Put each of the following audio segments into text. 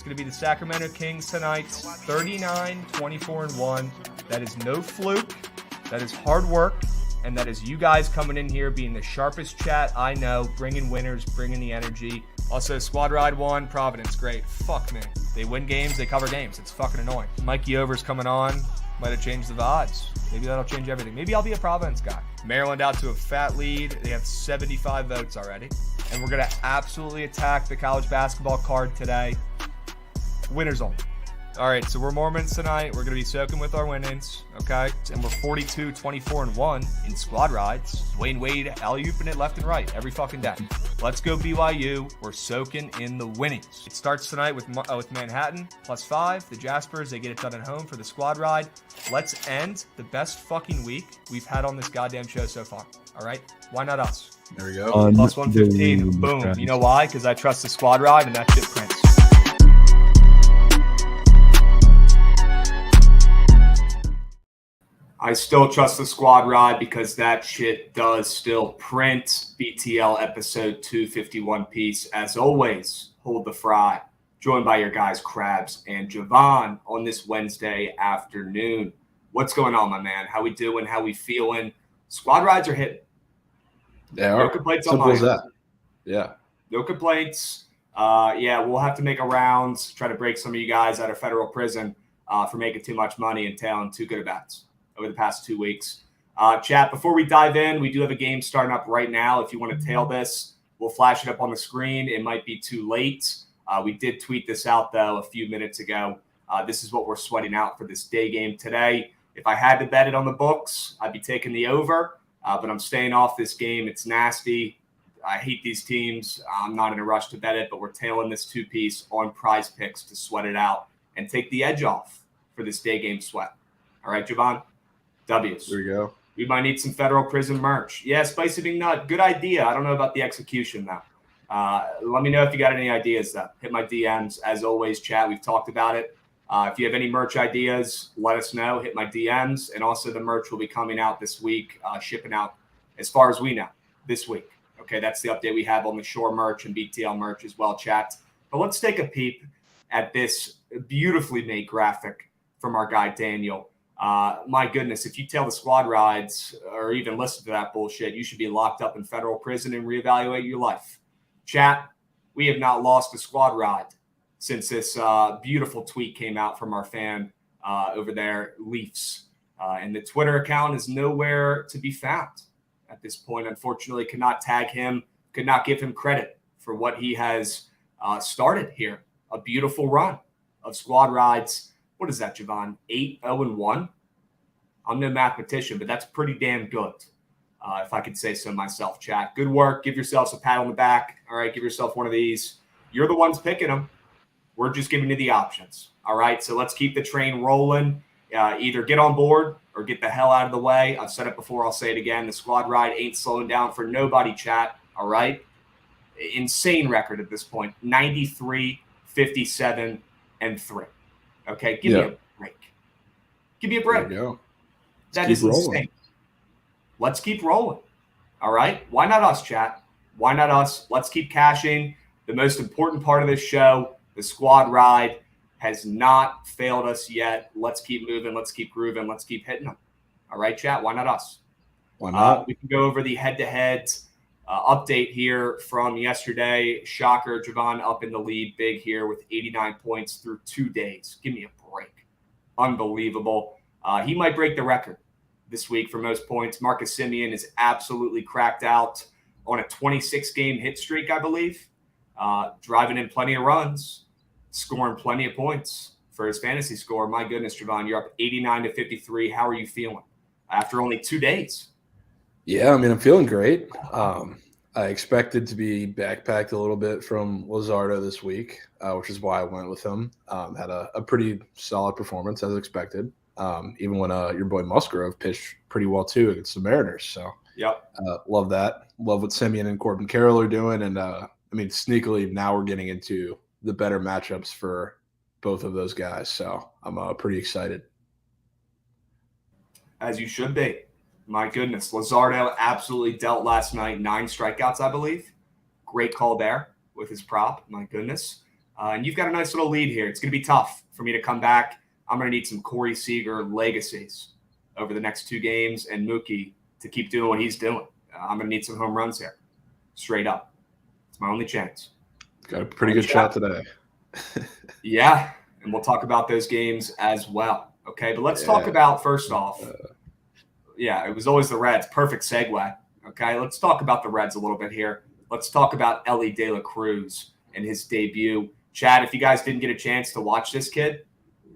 It's going to be the Sacramento Kings tonight, 39, 24-1. That is no fluke. That is hard work. And that is you guys coming in here being the sharpest chat I know, bringing winners, bringing the energy. Also, Squad Ride 1, Providence, great. Fuck me. They win games, they cover games. It's fucking annoying. Mikey Over's coming on. Might have changed the odds. Maybe that'll change everything. Maybe I'll be a Providence guy. Maryland out to a fat lead. They have 75 votes already. And we're going to absolutely attack the college basketball card today. Winners only. All right, so we're Mormons tonight. We're going to be soaking with our winnings, okay? And we're 42, 24-1 in squad rides. Dwayne Wade alley-ooping it left and right every fucking day. Let's go BYU. We're soaking in the winnings. It starts tonight with Manhattan, +5. The Jaspers, they get it done at home for the squad ride. Let's end the best fucking week we've had on this goddamn show so far, all right? Why not us? There we go. +115. Boom. You know why? Because I trust the squad ride, and that shit prints. I still trust the squad ride because that shit does still print. BTL episode 251 piece. As always, hold the fry. Joined by your guys, Krabs and Javon on this Wednesday afternoon. What's going on, my man? How we doing? How we feeling? Squad rides are hitting. They are. No complaints on Simple my as that. Yeah. No complaints. We'll have to make a rounds, try to break some of you guys out of federal prison for making too much money and tailing too good of bets over the past 2 weeks. Chat, before we dive in, we do have a game starting up right now. If you want to tail this, we'll flash it up on the screen. It might be too late. We did tweet this out, though, a few minutes ago. This is what we're sweating out for this day game today. If I had to bet it on the books, I'd be taking the over, but I'm staying off this game. It's nasty. I hate these teams. I'm not in a rush to bet it, but we're tailing this two-piece on Prize Picks to sweat it out and take the edge off for this day game sweat. All right, Javon? W's. There we go. We might need some federal prison merch. Yeah, Spicy Big Nut. Good idea. I don't know about the execution, though. Let me know if you got any ideas, though. Hit my DMs. As always, chat, we've talked about it. If you have any merch ideas, let us know. Hit my DMs. And also the merch will be coming out this week, shipping out as far as we know this week. Okay, that's the update we have on the Shore merch and BTL merch as well, chat. But let's take a peep at this beautifully made graphic from our guy, Daniel. My goodness, if you tail the squad rides or even listen to that bullshit, you should be locked up in federal prison and reevaluate your life. Chat, we have not lost a squad ride since this beautiful tweet came out from our fan over there, Leafs. And the Twitter account is nowhere to be found at this point. Unfortunately, could not tag him, could not give him credit for what he has started here. A beautiful run of squad rides. What is that, Javon? 8-0-1? I'm no mathematician, but that's pretty damn good, if I could say so myself, chat. Good work. Give yourselves a pat on the back. All right, give yourself one of these. You're the ones picking them. We're just giving you the options. All right, so let's keep the train rolling. Either get on board or get the hell out of the way. I've said it before. I'll say it again. The squad ride ain't slowing down for nobody, chat. All right? Insane record at this point. 93, 57, and 3. Okay, give me a break. Give me a break. There you go. That is insane. Let's keep rolling. All right? Why not us, chat? Why not us? Let's keep cashing. The most important part of this show, the squad ride, has not failed us yet. Let's keep moving. Let's keep grooving. Let's keep hitting them. All right, chat? Why not us? Why not? We can go over the head-to-head update here from yesterday. Shocker, Javon up in the lead big here with 89 points through 2 days. Give me a break. Unbelievable. He might break the record this week for most points. Marcus Semien is absolutely cracked out on a 26-game hit streak, I believe. Driving in plenty of runs, scoring plenty of points for his fantasy score. My goodness, Javon, you're up 89-53. How are you feeling after only 2 days? Yeah, I mean, I'm feeling great. I expected to be backpacked a little bit from Luzardo this week, which is why I went with him. Had a pretty solid performance as expected, even when your boy Musgrove pitched pretty well too against the Mariners. So, yep, love that. Love what Semien and Corbin Carroll are doing, and I mean, sneakily now we're getting into the better matchups for both of those guys. So I'm pretty excited. As you should be. My goodness. Luzardo absolutely dealt last night. 9 strikeouts, I believe. Great call there with his prop. My goodness. And you've got a nice little lead here. It's going to be tough for me to come back. I'm going to need some Corey Seager legacies over the next 2 games and Mookie to keep doing what he's doing. I'm going to need some home runs here, straight up. It's my only chance. Got a pretty good shot today. Yeah, and we'll talk about those games as well. Okay, but let's talk about, first off, it was always the Reds. Perfect segue. Okay, let's talk about the Reds a little bit here. Let's talk about Elly De La Cruz and his debut. Chad, if you guys didn't get a chance to watch this kid,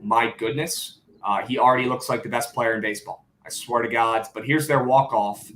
my goodness, he already looks like the best player in baseball. I swear to God. But here's their walk-off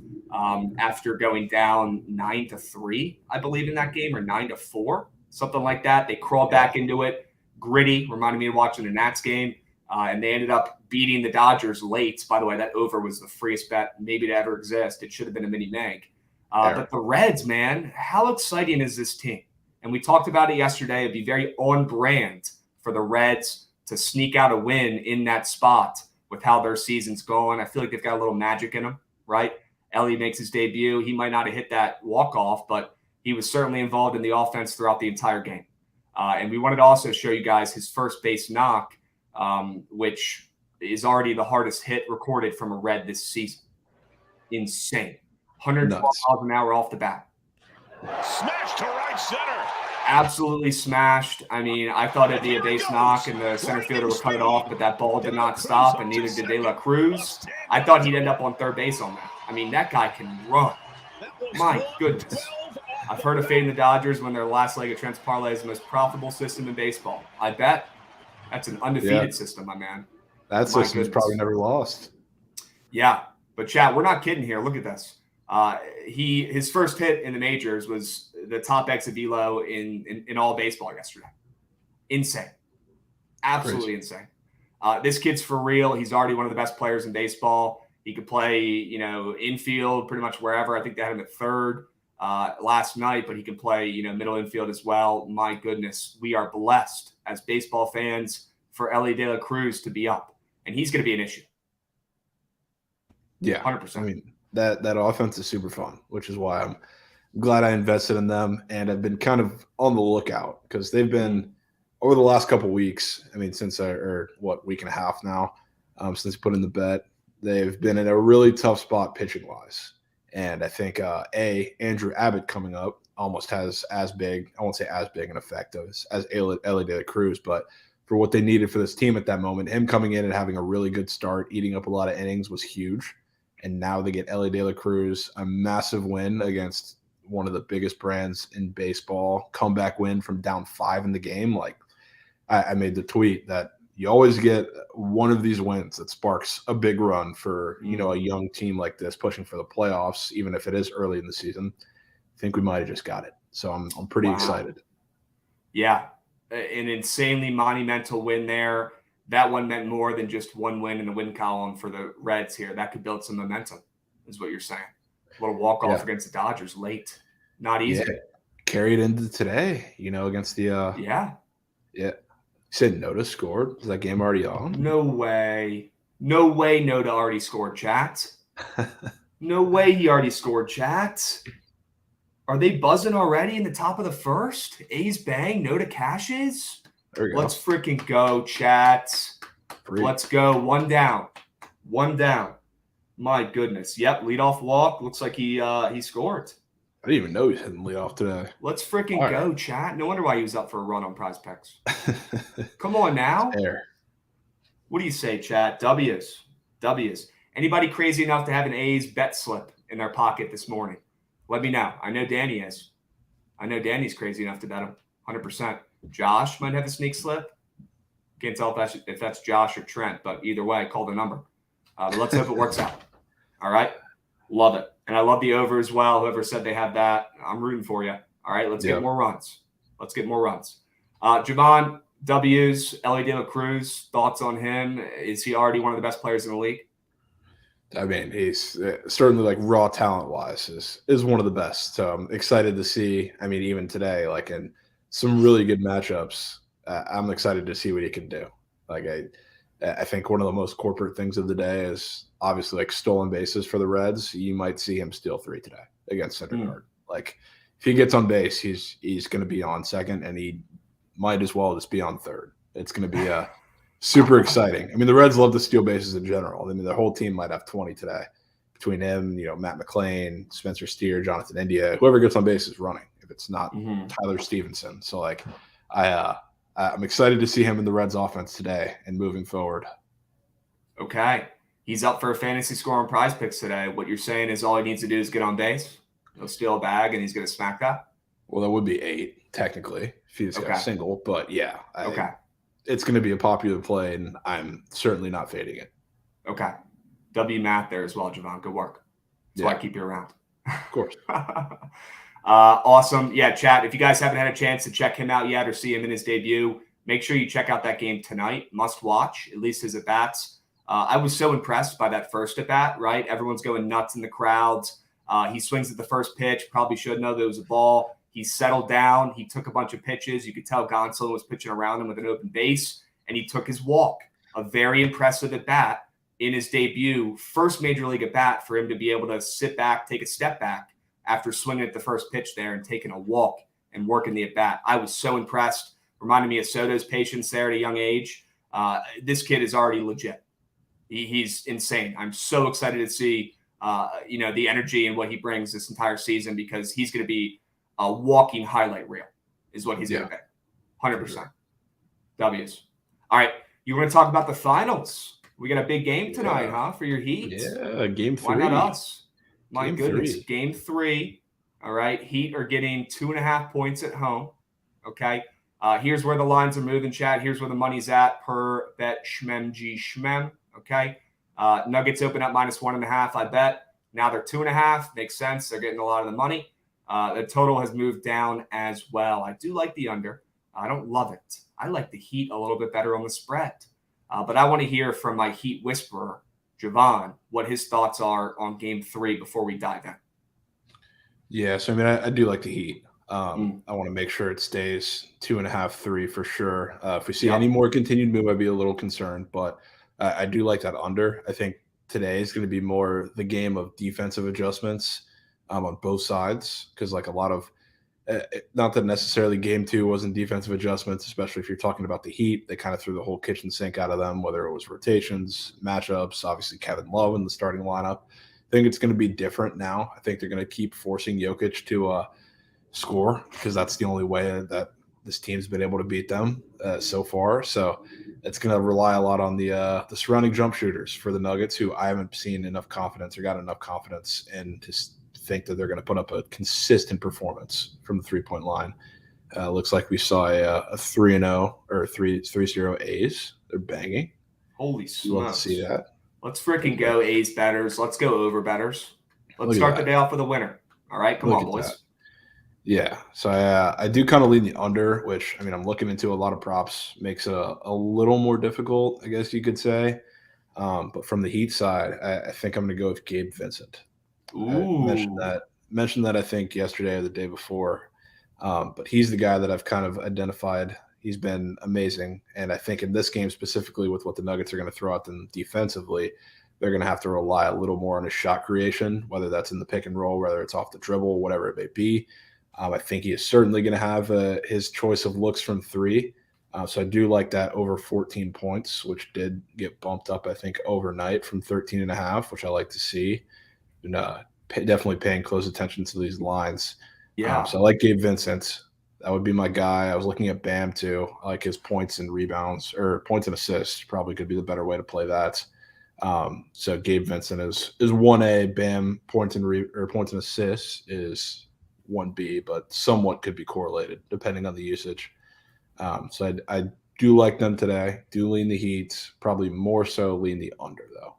after going down 9-3, I believe, in that game, or 9-4, something like that. They crawled back into it. Gritty, reminded me of watching the Nats game. And they ended up beating the Dodgers late. By the way, that over was the freest bet maybe to ever exist. It should have been a mini mag. But the Reds, man, how exciting is this team? And we talked about it yesterday. It'd be very on brand for the Reds to sneak out a win in that spot with how their season's going. I feel like they've got a little magic in them, right? Elly makes his debut. He might not have hit that walk-off, but he was certainly involved in the offense throughout the entire game. And we wanted to also show you guys his first base knock, which is already the hardest hit recorded from a Red this season. Insane. 112 miles an hour off the bat. Smash to right center. Absolutely smashed. I mean, I thought it'd be a base knock and the center fielder would cut it off, but that ball did not stop, and neither did De La Cruz. I thought he'd end up on third base on that. I mean, that guy can run. My goodness. I've heard of fading the Dodgers when their last leg of Trent's parlay is the most profitable system in baseball. I bet that's an undefeated system, my man. That system's probably never lost. Yeah, but Chad, we're not kidding here. Look at this. His first hit in the majors was the top exit velo in all baseball yesterday. Insane. Absolutely insane. This kid's for real. He's already one of the best players in baseball. He could play, infield pretty much wherever. I think they had him at third last night, but he can play, middle infield as well. My goodness, we are blessed as baseball fans for Elly De La Cruz to be up, and he's going to be an issue. Yeah, 100%. I mean, that offense is super fun, which is why I'm glad I invested in them, and I've been kind of on the lookout because they've been over the last couple of weeks. I mean, since week and a half now, since put in the bet, they've been in a really tough spot pitching wise. And I think Andrew Abbott coming up almost has as big, I won't say as big an effect as Elly De La Cruz, but for what they needed for this team at that moment, him coming in and having a really good start, eating up a lot of innings was huge. And now they get Elly De La Cruz, a massive win against one of the biggest brands in baseball, comeback win from down 5 in the game. Like I made the tweet that you always get one of these wins that sparks a big run for, a young team like this pushing for the playoffs, even if it is early in the season. I think we might have just got it. So I'm pretty excited. Yeah, an insanely monumental win there. That one meant more than just one win in the win column for the Reds here. That could build some momentum, is what you're saying. A little walk-off against the Dodgers late. Not easy. Yeah. Carried into today, against the Yeah. You said Noda scored. Is that game already on? No way. No way Noda already scored, chat. No way he already scored, chat. Are they buzzing already in the top of the first? A's bang, Noda cashes? Let's freaking go, chat. Let's go. One down. My goodness. Yep, leadoff walk. Looks like he scored. I didn't even know he was hitting leadoff today. Let's freaking go, chat. No wonder why he was up for a run on Prize Picks. Come on now. What do you say, chat? W's. Anybody crazy enough to have an A's bet slip in their pocket this morning? Let me know. I know Danny is. I know Danny's crazy enough to bet him 100%. Josh might have a sneak slip. Can't tell if that's Josh or Trent, but either way, call the number. But let's hope it works out. All right? Love it. And I love the over as well. Whoever said they had that, I'm rooting for you. All right, let's get more runs. Javon, W's, Elly De La Cruz, thoughts on him? Is he already one of the best players in the league? I mean, he's certainly like raw talent-wise is one of the best. So I'm excited to see, even today, like in some really good matchups, I'm excited to see what he can do. Like I think one of the most corporate things of the day is obviously like stolen bases for the Reds. You might see him steal 3 today against Syndergaard. Like if he gets on base, he's going to be on second, and he might as well just be on third. It's going to be super exciting. I mean, the Reds love to steal bases in general. I mean, their whole team might have 20 today between him, Matt McClain, Spencer Steer, Jonathan India. Whoever gets on base is running if it's not Tyler Stevenson. So, like, I'm excited to see him in the Reds offense today and moving forward. Okay. He's up for a fantasy score on Prize Picks today. What you're saying is all he needs to do is get on base. He'll steal a bag, and he's going to smack that? Well, that would be 8, technically, if he just got a single. But, yeah. It's going to be a popular play, and I'm certainly not fading it. Okay. W Matt there as well, Javon. Good work. That's why I keep you around. Of course. Awesome. Yeah, chat, if you guys haven't had a chance to check him out yet or see him in his debut, make sure you check out that game tonight. Must watch, at least his at-bats. I was so impressed by that first at-bat, right? Everyone's going nuts in the crowds. He swings at the first pitch. Probably should know there was a ball. He settled down. He took a bunch of pitches. You could tell Gonsolin was pitching around him with an open base, and he took his walk. A very impressive at-bat in his debut. First major league at-bat for him to be able to sit back, take a step back after swinging at the first pitch there and taking a walk and working the at-bat. I was so impressed. Reminded me of Soto's patience there at a young age. This kid is already legit. He's insane. I'm so excited to see, the energy and what he brings this entire season because he's going to be a walking highlight reel is what he's going to be. 100%. W's. All right. You want to talk about the finals? We got a big game tonight, huh, for your Heat? Yeah, game 3. Why not us? My Game goodness. 3. Game 3. All right. Heat are getting 2.5 points at home. Okay. Here's where the lines are moving, chat. Here's where the money's at per bet Schmem Schmem. Okay. Nuggets open up -1.5, I bet. Now they're 2.5. Makes sense. They're getting a lot of the money. The total has moved down as well. I do like the under. I don't love it. I like the Heat a little bit better on the spread. But I want to hear from my Heat whisperer, Javon, what his thoughts are on game 3 before we dive in. Yeah, so I mean, I do like the Heat. I want to make sure it stays 2.5, 3 for sure. If we see any more continued move, I'd be a little concerned, but I do like that under. I think today is going to be more the game of defensive adjustments on both sides because like a lot of not that necessarily game 2 wasn't defensive adjustments, especially if you're talking about the Heat. They kind of threw the whole kitchen sink out of them, whether it was rotations, matchups, obviously Kevin Love in the starting lineup. I think it's going to be different now. I think they're going to keep forcing Jokic to score because that's the only way that this team's been able to beat them so far. So it's going to rely a lot on the surrounding jump shooters for the Nuggets, who I haven't seen enough confidence or got enough confidence in to think that they're going to put up a consistent performance from the 3-point line. Looks like we saw a 3-0 or 3-0 A's. They're banging. Holy smokes. Love to see that. Let's freaking go A's betters. Let's go over betters. Let's start the day off with a winner. All right, come on, boys. That. Yeah, so I do kind of lean the under, which, I mean, I'm looking into a lot of props. Makes it a little more difficult, I guess you could say. But from the Heat side, I think I'm going to go with Gabe Vincent. Ooh. I mentioned that I think yesterday or the day before. But he's the guy that I've kind of identified. He's been amazing. And I think in this game specifically with what the Nuggets are going to throw at them defensively, they're going to have to rely a little more on his shot creation, whether that's in the pick and roll, whether it's off the dribble, whatever it may be. I think he is certainly going to have his choice of looks from 3. So I do like that over 14 points, which did get bumped up, I think, overnight from 13.5, which I like to see. And, definitely paying close attention to these lines. Yeah. So I like Gabe Vincent. That would be my guy. I was looking at Bam too. I like his points and rebounds, or points and assists. Probably could be the better way to play that. So Gabe Vincent is 1A. Bam points and assists is 1B, but somewhat could be correlated depending on the usage. So I do like them today. Do lean the Heat. Probably more so lean the under though.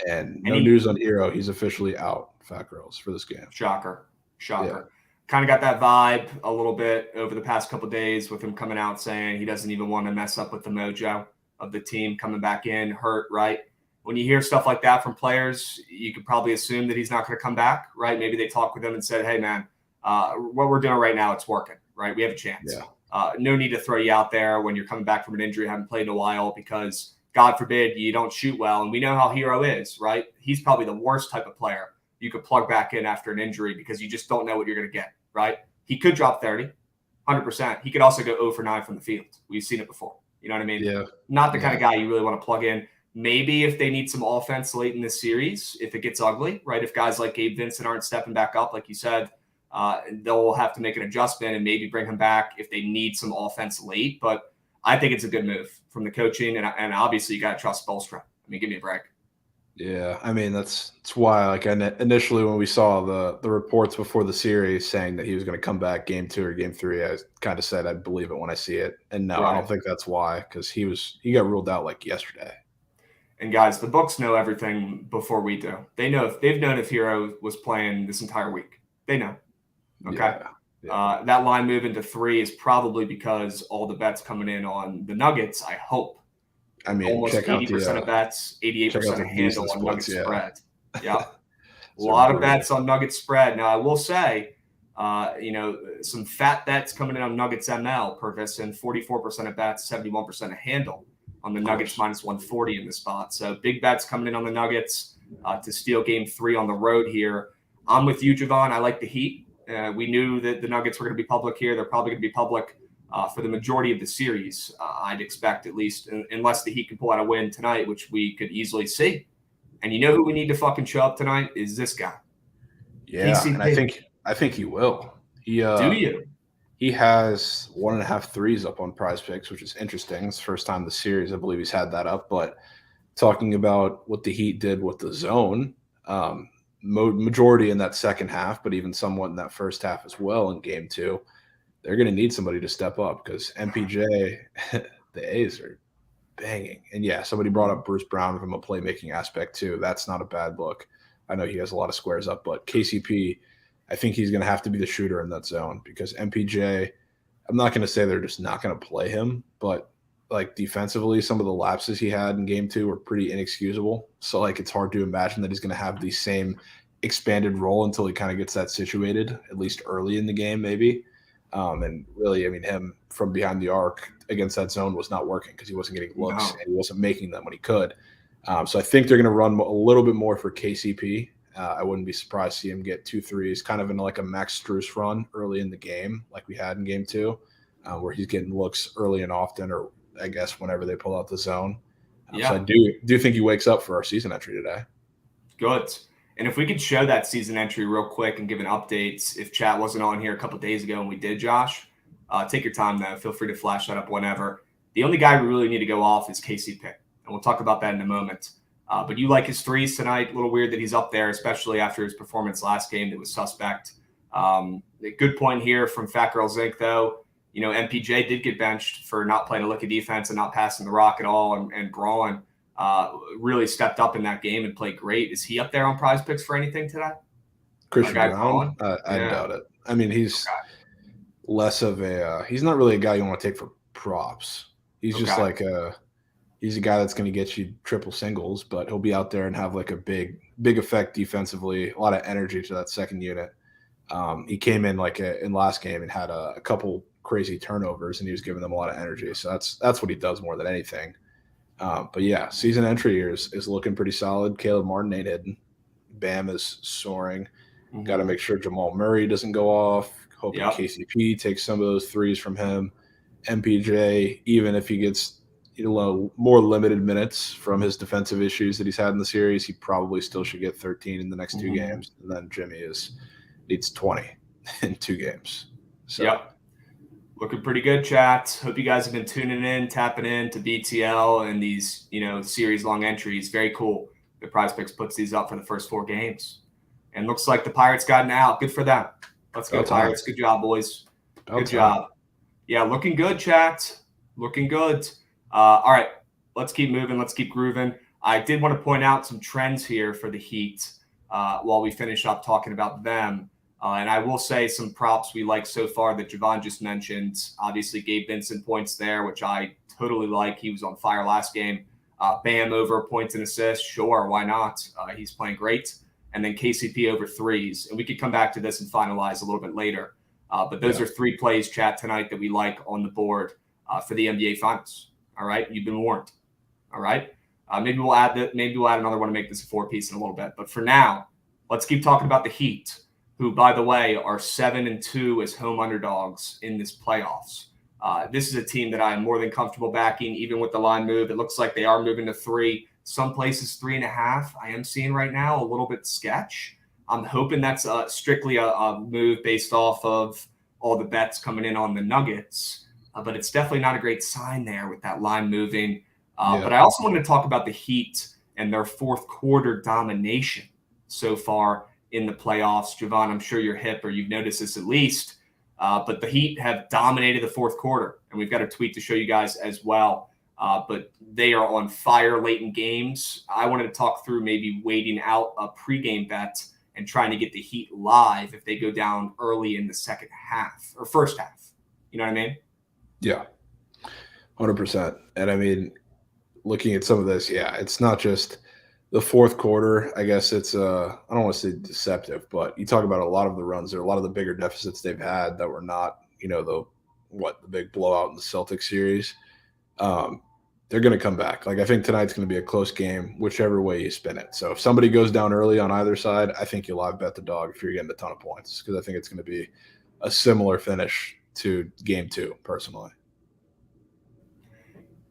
And no news on Hero. He's officially out, Fat Girls, for this game. Shocker. Yeah. Kind of got that vibe a little bit over the past couple of days with him coming out saying he doesn't even want to mess up with the mojo of the team coming back in hurt, right? When you hear stuff like that from players, you could probably assume that he's not going to come back, right? Maybe they talked with him and said, hey, man, what we're doing right now, it's working, right? We have a chance. Yeah. No need to throw you out there when you're coming back from an injury, haven't played in a while because, God forbid, you don't shoot well. And we know how Hero is, right? He's probably the worst type of player you could plug back in after an injury because you just don't know what you're going to get, right? He could drop 30. 100%. He could also go 0 for 9 from the field. We've seen it before. You know what I mean? Yeah. Not the kind of guy you really want to plug in. Maybe if they need some offense late in this series, if it gets ugly, right? If guys like Gabe Vincent aren't stepping back up, like you said, they'll have to make an adjustment and maybe bring him back if they need some offense late. But I think it's a good move from the coaching, and obviously you got to trust Spoelstra. I mean, give me a break. Yeah, I mean that's why like initially when we saw the reports before the series saying that he was going to come back game 2 or game 3, I kind of said I'd believe it when I see it, and no, I don't think that's why, because he got ruled out like yesterday. And guys, the books know everything before we do. They've known if Hero was playing this entire week. They know. Okay. Yeah. That line moving to 3 is probably because all the bets coming in on the Nuggets. I hope. I mean, almost 80% of bets, 88% of handle on Nuggets spread. Yeah. A lot of bets on Nuggets spread. Now, I will say, some fat bets coming in on Nuggets ML, Purvis, and 44% of bets, 71% of handle on the Nuggets minus 140 in the spot. So big bets coming in on the Nuggets to steal game 3 on the road here. I'm with you, Javon. I like the Heat. We knew that the Nuggets were going to be public here. They're probably going to be public for the majority of the series, I'd expect, at least, unless the Heat can pull out a win tonight, which we could easily see. And you know who we need to fucking show up tonight is this guy. Yeah, KCP. And I think he will. Do you? He has 1.5 threes up on Prize Picks, which is interesting. It's the first time this series, I believe he's had that up. But talking about what the Heat did with the zone, majority in that second half, but even somewhat in that first half as well in game 2, they're going to need somebody to step up because MPJ, the A's are banging. And yeah, somebody brought up Bruce Brown from a playmaking aspect too. That's not a bad look. I know he has a lot of squares up, but KCP, I think he's going to have to be the shooter in that zone because MPJ, I'm not going to say they're just not going to play him, but like defensively, some of the lapses he had in game 2 were pretty inexcusable. So like it's hard to imagine that he's going to have the same expanded role until he kind of gets that situated, at least early in the game maybe. And really, I mean, him from behind the arc against that zone was not working because he wasn't getting looks and he wasn't making them when he could. So I think they're going to run a little bit more for KCP. I wouldn't be surprised to see him get 2 threes, kind of in like a Max Strus run early in the game, like we had in game 2, where he's getting looks early and often, or I guess whenever they pull out the zone. So I do think he wakes up for our season entry today. Good. And if we could show that season entry real quick and give an update, if chat wasn't on here a couple days ago and we did, Josh, take your time though. Feel free to flash that up whenever. The only guy we really need to go off is KCP, and we'll talk about that in a moment. But you like his threes tonight. A little weird that he's up there, especially after his performance last game that was suspect. A good point here from Fat Girl Zinc, though. You know, MPJ did get benched for not playing a lick of defense and not passing the rock at all, and Braun really stepped up in that game and played great. Is he up there on Prize Picks for anything today? Christian Braun? I doubt it. I mean, he's less of a he's not really a guy you want to take for props. He's just like he's a guy that's going to get you triple singles, but he'll be out there and have like a big effect defensively, a lot of energy to that second unit. He came in like in last game and had a couple crazy turnovers, and he was giving them a lot of energy. So that's what he does more than anything. But yeah, season entry here is looking pretty solid. Caleb Martin ain't hidden. Bam is soaring. Got to make sure Jamal Murray doesn't go off. Hoping KCP takes some of those threes from him. MPJ, even if he gets more limited minutes from his defensive issues that he's had in the series, he probably still should get 13 in the next 2 games. And then Jimmy needs 20 in 2 games. So. Looking pretty good, chat. Hope you guys have been tuning in, tapping in to BTL and these, series-long entries. Very cool. The Prize Picks puts these up for the first 4 games. And looks like the Pirates got an out. Good for them. Let's go, Pirates. Good job, boys. Good job. Yeah, looking good, chat. Looking good. All right, let's keep moving. Let's keep grooving. I did want to point out some trends here for the Heat while we finish up talking about them. And I will say some props we like so far that Javon just mentioned. Obviously, Gabe Vincent points there, which I totally like. He was on fire last game. Bam over points and assists. Sure, why not? He's playing great. And then KCP over threes. And we could come back to this and finalize a little bit later. But those are 3 plays, chat, tonight that we like on the board for the NBA Finals. All right? You've been warned. All right? Maybe we'll add another one to make this a 4-piece in a little bit. But for now, let's keep talking about the Heat. who, by the way, are 7-2 as home underdogs in this playoffs. This is a team that I am more than comfortable backing, even with the line move. It looks like they are moving to 3. Some places 3.5. I am seeing right now a little bit sketch. I'm hoping that's strictly a move based off of all the bets coming in on the Nuggets. But it's definitely not a great sign there with that line moving. But I also wanted to talk about the Heat and their fourth quarter domination so far in the playoffs. Javon, I'm sure you're hip or you've noticed this at least. But the Heat have dominated the fourth quarter. And we've got a tweet to show you guys as well. But they are on fire late in games. I wanted to talk through maybe waiting out a pregame bet and trying to get the Heat live if they go down early in the second half or first half. You know what I mean? Yeah, 100%. And I mean, looking at some of this, it's not just the fourth quarter. I guess it's I don't want to say deceptive, but you talk about a lot of the runs there, a lot of the bigger deficits they've had that were not, the big blowout in the Celtics series. They're going to come back. Like, I think tonight's going to be a close game, whichever way you spin it. So if somebody goes down early on either side, I think you live bet the dog if you're getting a ton of points, because I think it's going to be a similar finish to game 2, personally.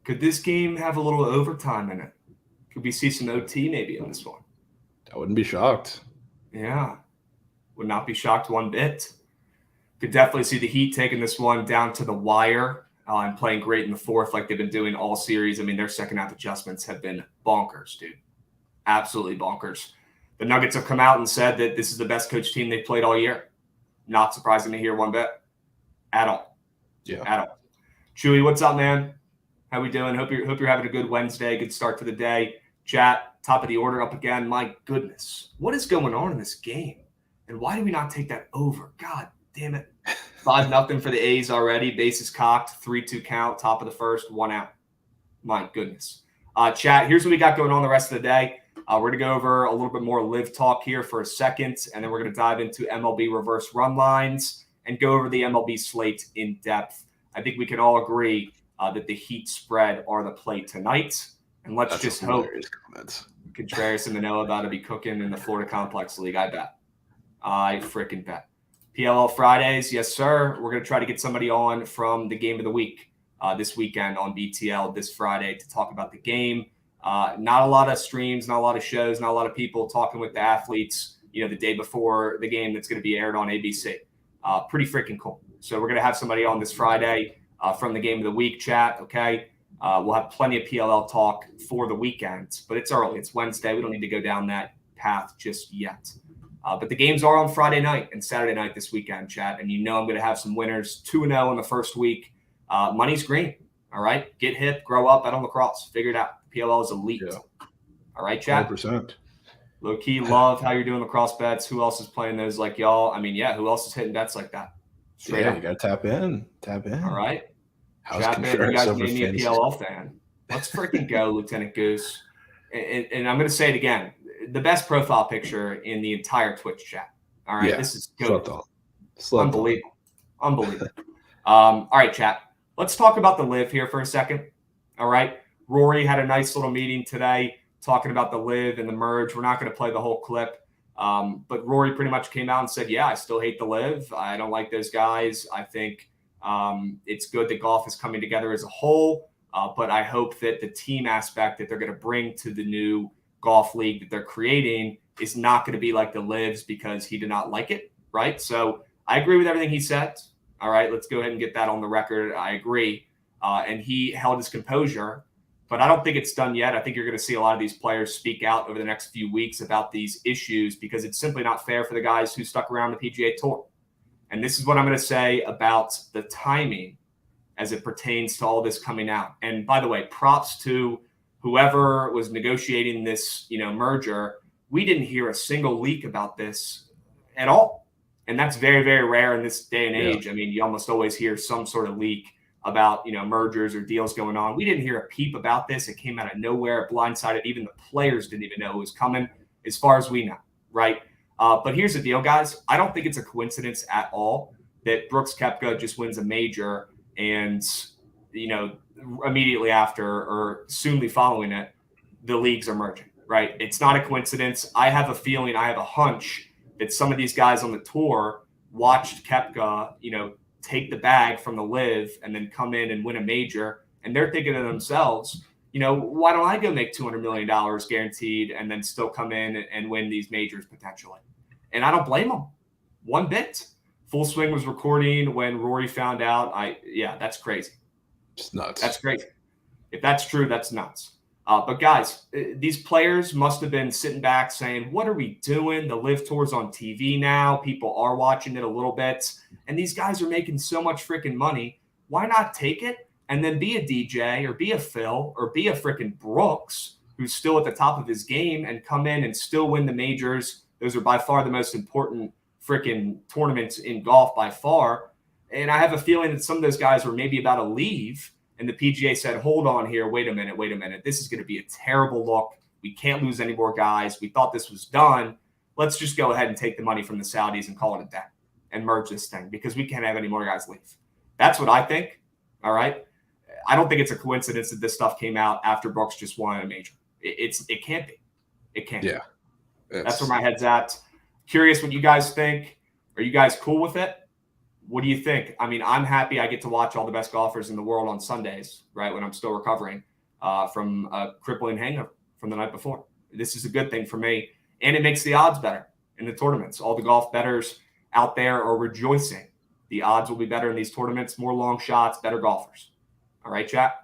Could this game have a little overtime in it? Could we see some OT maybe in this one? I wouldn't be shocked. Yeah. Would not be shocked one bit. Could definitely see the Heat taking this one down to the wire and playing great in the fourth like they've been doing all series. I mean, their second half adjustments have been bonkers, dude. Absolutely bonkers. The Nuggets have come out and said that this is the best coach team they've played all year. Not surprising to hear one bit. At all. Yeah. At all. Chewy, what's up, man? How we doing? Hope you're having a good Wednesday, good start to the day. Chat, top of the order up again. My goodness. What is going on in this game? And why do we not take that over? God damn it. 5-0 for the A's already. Bases cocked. 3-2 count. Top of the first. 1 out. My goodness. Chat, here's what we got going on the rest of the day. We're going to go over a little bit more live talk here for a second, and then we're going to dive into MLB reverse run lines and go over the MLB slate in depth. I think we can all agree that the Heat spread are the play tonight. And let's just hope Contreras and Manoah about to be cooking in the Florida Complex League. I bet. I freaking bet. PLL Fridays, yes, sir. We're going to try to get somebody on from the game of the week this weekend on BTL this Friday to talk about the game. Not a lot of streams, not a lot of shows, not a lot of people talking with the athletes, the day before the game that's going to be aired on ABC. Pretty freaking cool. So we're going to have somebody on this Friday from the game of the week chat, okay? We'll have plenty of PLL talk for the weekend, but it's early. It's Wednesday. We don't need to go down that path just yet. But the games are on Friday night and Saturday night this weekend, chat. And I'm going to have some winners, 2-0 in the first week. Money's green, all right? Get hip, grow up, bet on lacrosse. Figure it out. PLL is elite. Yeah. All right, chat? 100%. Low-key love how you're doing lacrosse bets. Who else is playing those like y'all? I mean, who else is hitting bets like that? Straight up. You got to tap in. All right. Chat, man, you guys made me a PLL fan. Let's freaking go, Lieutenant Goose. And I'm going to say it again. The best profile picture in the entire Twitch chat. All right. This is good. Unbelievable. All right, chat. Let's talk about the live here for a second. All right. Rory had a nice little meeting today talking about the live and the merge. We're not going to play the whole clip. But Rory pretty much came out and said, I still hate the live. I don't like those guys. I think it's good that golf is coming together as a whole. But I hope that the team aspect that they're going to bring to the new golf league that they're creating is not going to be like the lives, because he did not like it. Right. So I agree with everything he said. All right. Let's go ahead and get that on the record. I agree. And he held his composure, but I don't think it's done yet. I think you're going to see a lot of these players speak out over the next few weeks about these issues, because it's simply not fair for the guys who stuck around the PGA Tour. And this is what I'm going to say about the timing as it pertains to all this coming out. And by the way, props to whoever was negotiating this, merger. We didn't hear a single leak about this at all. And that's very, very rare in this day and age. I mean, you almost always hear some sort of leak about, mergers or deals going on. We didn't hear a peep about this. It came out of nowhere, blindsided. Even the players didn't even know it was coming, as far as we know, right? But here's the deal, guys. I don't think it's a coincidence at all that Brooks Koepka just wins a major and, immediately after or soonly following it, the leagues are merging, right? It's not a coincidence. I have a feeling, I have a hunch that some of these guys on the tour watched Koepka, take the bag from the Liv and then come in and win a major. And they're thinking to themselves, why don't I go make $200 million guaranteed and then still come in and win these majors potentially? And I don't blame them one bit. Full Swing was recording when Rory found out. That's crazy. It's nuts. That's crazy. If that's true, that's nuts. But guys, these players must have been sitting back saying, what are we doing? The Live Tour's on TV now. People are watching it a little bit. And these guys are making so much freaking money. Why not take it and then be a DJ or be a Phil or be a freaking Brooks, who's still at the top of his game, and come in and still win the majors? Those are by far the most important freaking tournaments in golf by far. And I have a feeling that some of those guys were maybe about to leave, and the PGA said, hold on here. Wait a minute. This is going to be a terrible look. We can't lose any more guys. We thought this was done. Let's just go ahead and take the money from the Saudis and call it a day and merge this thing because we can't have any more guys leave. That's what I think. All right. I don't think it's a coincidence that this stuff came out after Brooks just won a major. It can't be. It can't. Yeah. That's where my head's at. Curious what you guys think. Are you guys cool with it? What do you think? I mean, I'm happy I get to watch all the best golfers in the world on Sundays, right, when I'm still recovering from a crippling hangover from the night before. This is a good thing for me, and it makes the odds better in the tournaments. All the golf bettors out there are rejoicing. The odds will be better in these tournaments, more long shots, better golfers. All right, chat?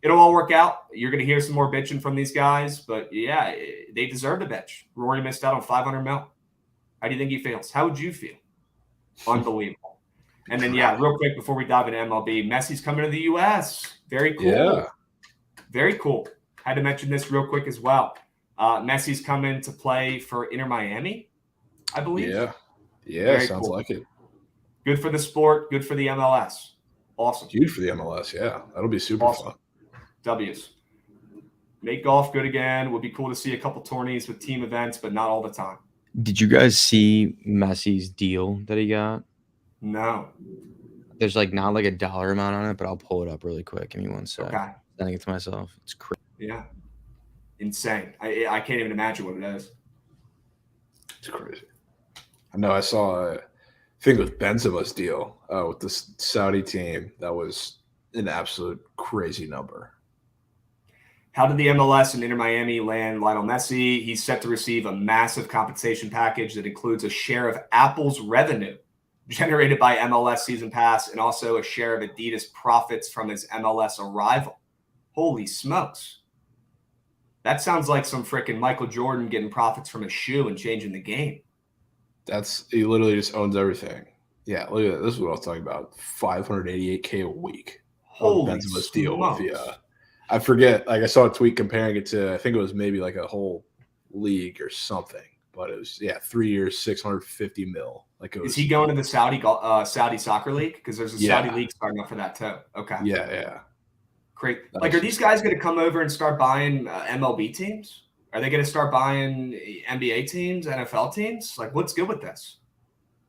It'll all work out. You're going to hear some more bitching from these guys, but, yeah, they deserve to bitch. Rory missed out on $500 million. How do you think he feels? How would you feel? Unbelievable. And then, real quick before we dive into MLB, Messi's coming to the U.S. Very cool. Yeah. Very cool. Had to mention this real quick as well. Messi's coming to play for Inter Miami, I believe. Yeah. Very sounds cool. Like it. Good for the sport. Good for the MLS. Awesome. Huge for the MLS, yeah. That'll be super fun. W's. Make golf good again. Would be cool to see a couple tourneys with team events, but not all the time. Did you guys see Messi's deal that he got? No. There's not a dollar amount on it, but I'll pull it up really quick. Give me one sec. Okay. Sending it to myself. It's crazy. Yeah. Insane. I can't even imagine what it is. It's crazy. I know I saw I think with Benzema's deal with the Saudi team, that was an absolute crazy number. How did the MLS and Inter Miami land Lionel Messi? He's set to receive a massive compensation package that includes a share of Apple's revenue generated by MLS Season Pass and also a share of Adidas profits from his MLS arrival. Holy smokes. That sounds like some freaking Michael Jordan getting profits from his shoe and changing the game. He literally just owns everything. Yeah, look at that. This is what I was talking about. $588K a week. Holy Benzema's deal with I forget. I saw a tweet comparing it to, I think it was maybe a whole league or something. But it was 3 years, $650 million. Is he going to the Saudi soccer league? Because there's a Saudi league starting up for that too. Okay. Yeah. Great. Are these guys going to come over and start buying MLB teams? Are they going to start buying NBA teams, NFL teams? What's good with this?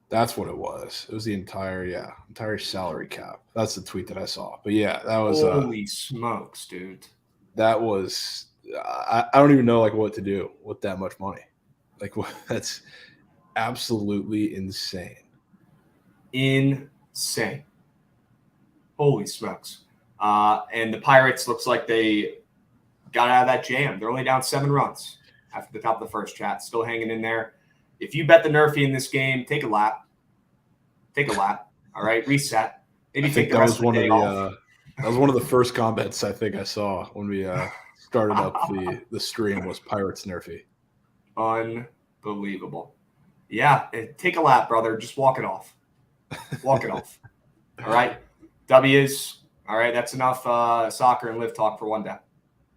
That's what it was. It was the entire salary cap. That's the tweet that I saw. But that was holy smokes, dude. That was I don't even know what to do with that much money. That's absolutely insane. Insane. Holy smokes. And the Pirates looks like they got out of that jam. They're only down 7 runs after the top of the first, chat. Still hanging in there. If you bet the Nerfy in this game, take a lap. All right, reset. Maybe take the rest of the day off. That was one of the first comments I think I saw when we started up the stream was Pirates Nerfy. Unbelievable. Yeah, take a lap, brother. Just walk it off. Walk it off. All right. W's. All right, that's enough soccer and live talk for one day.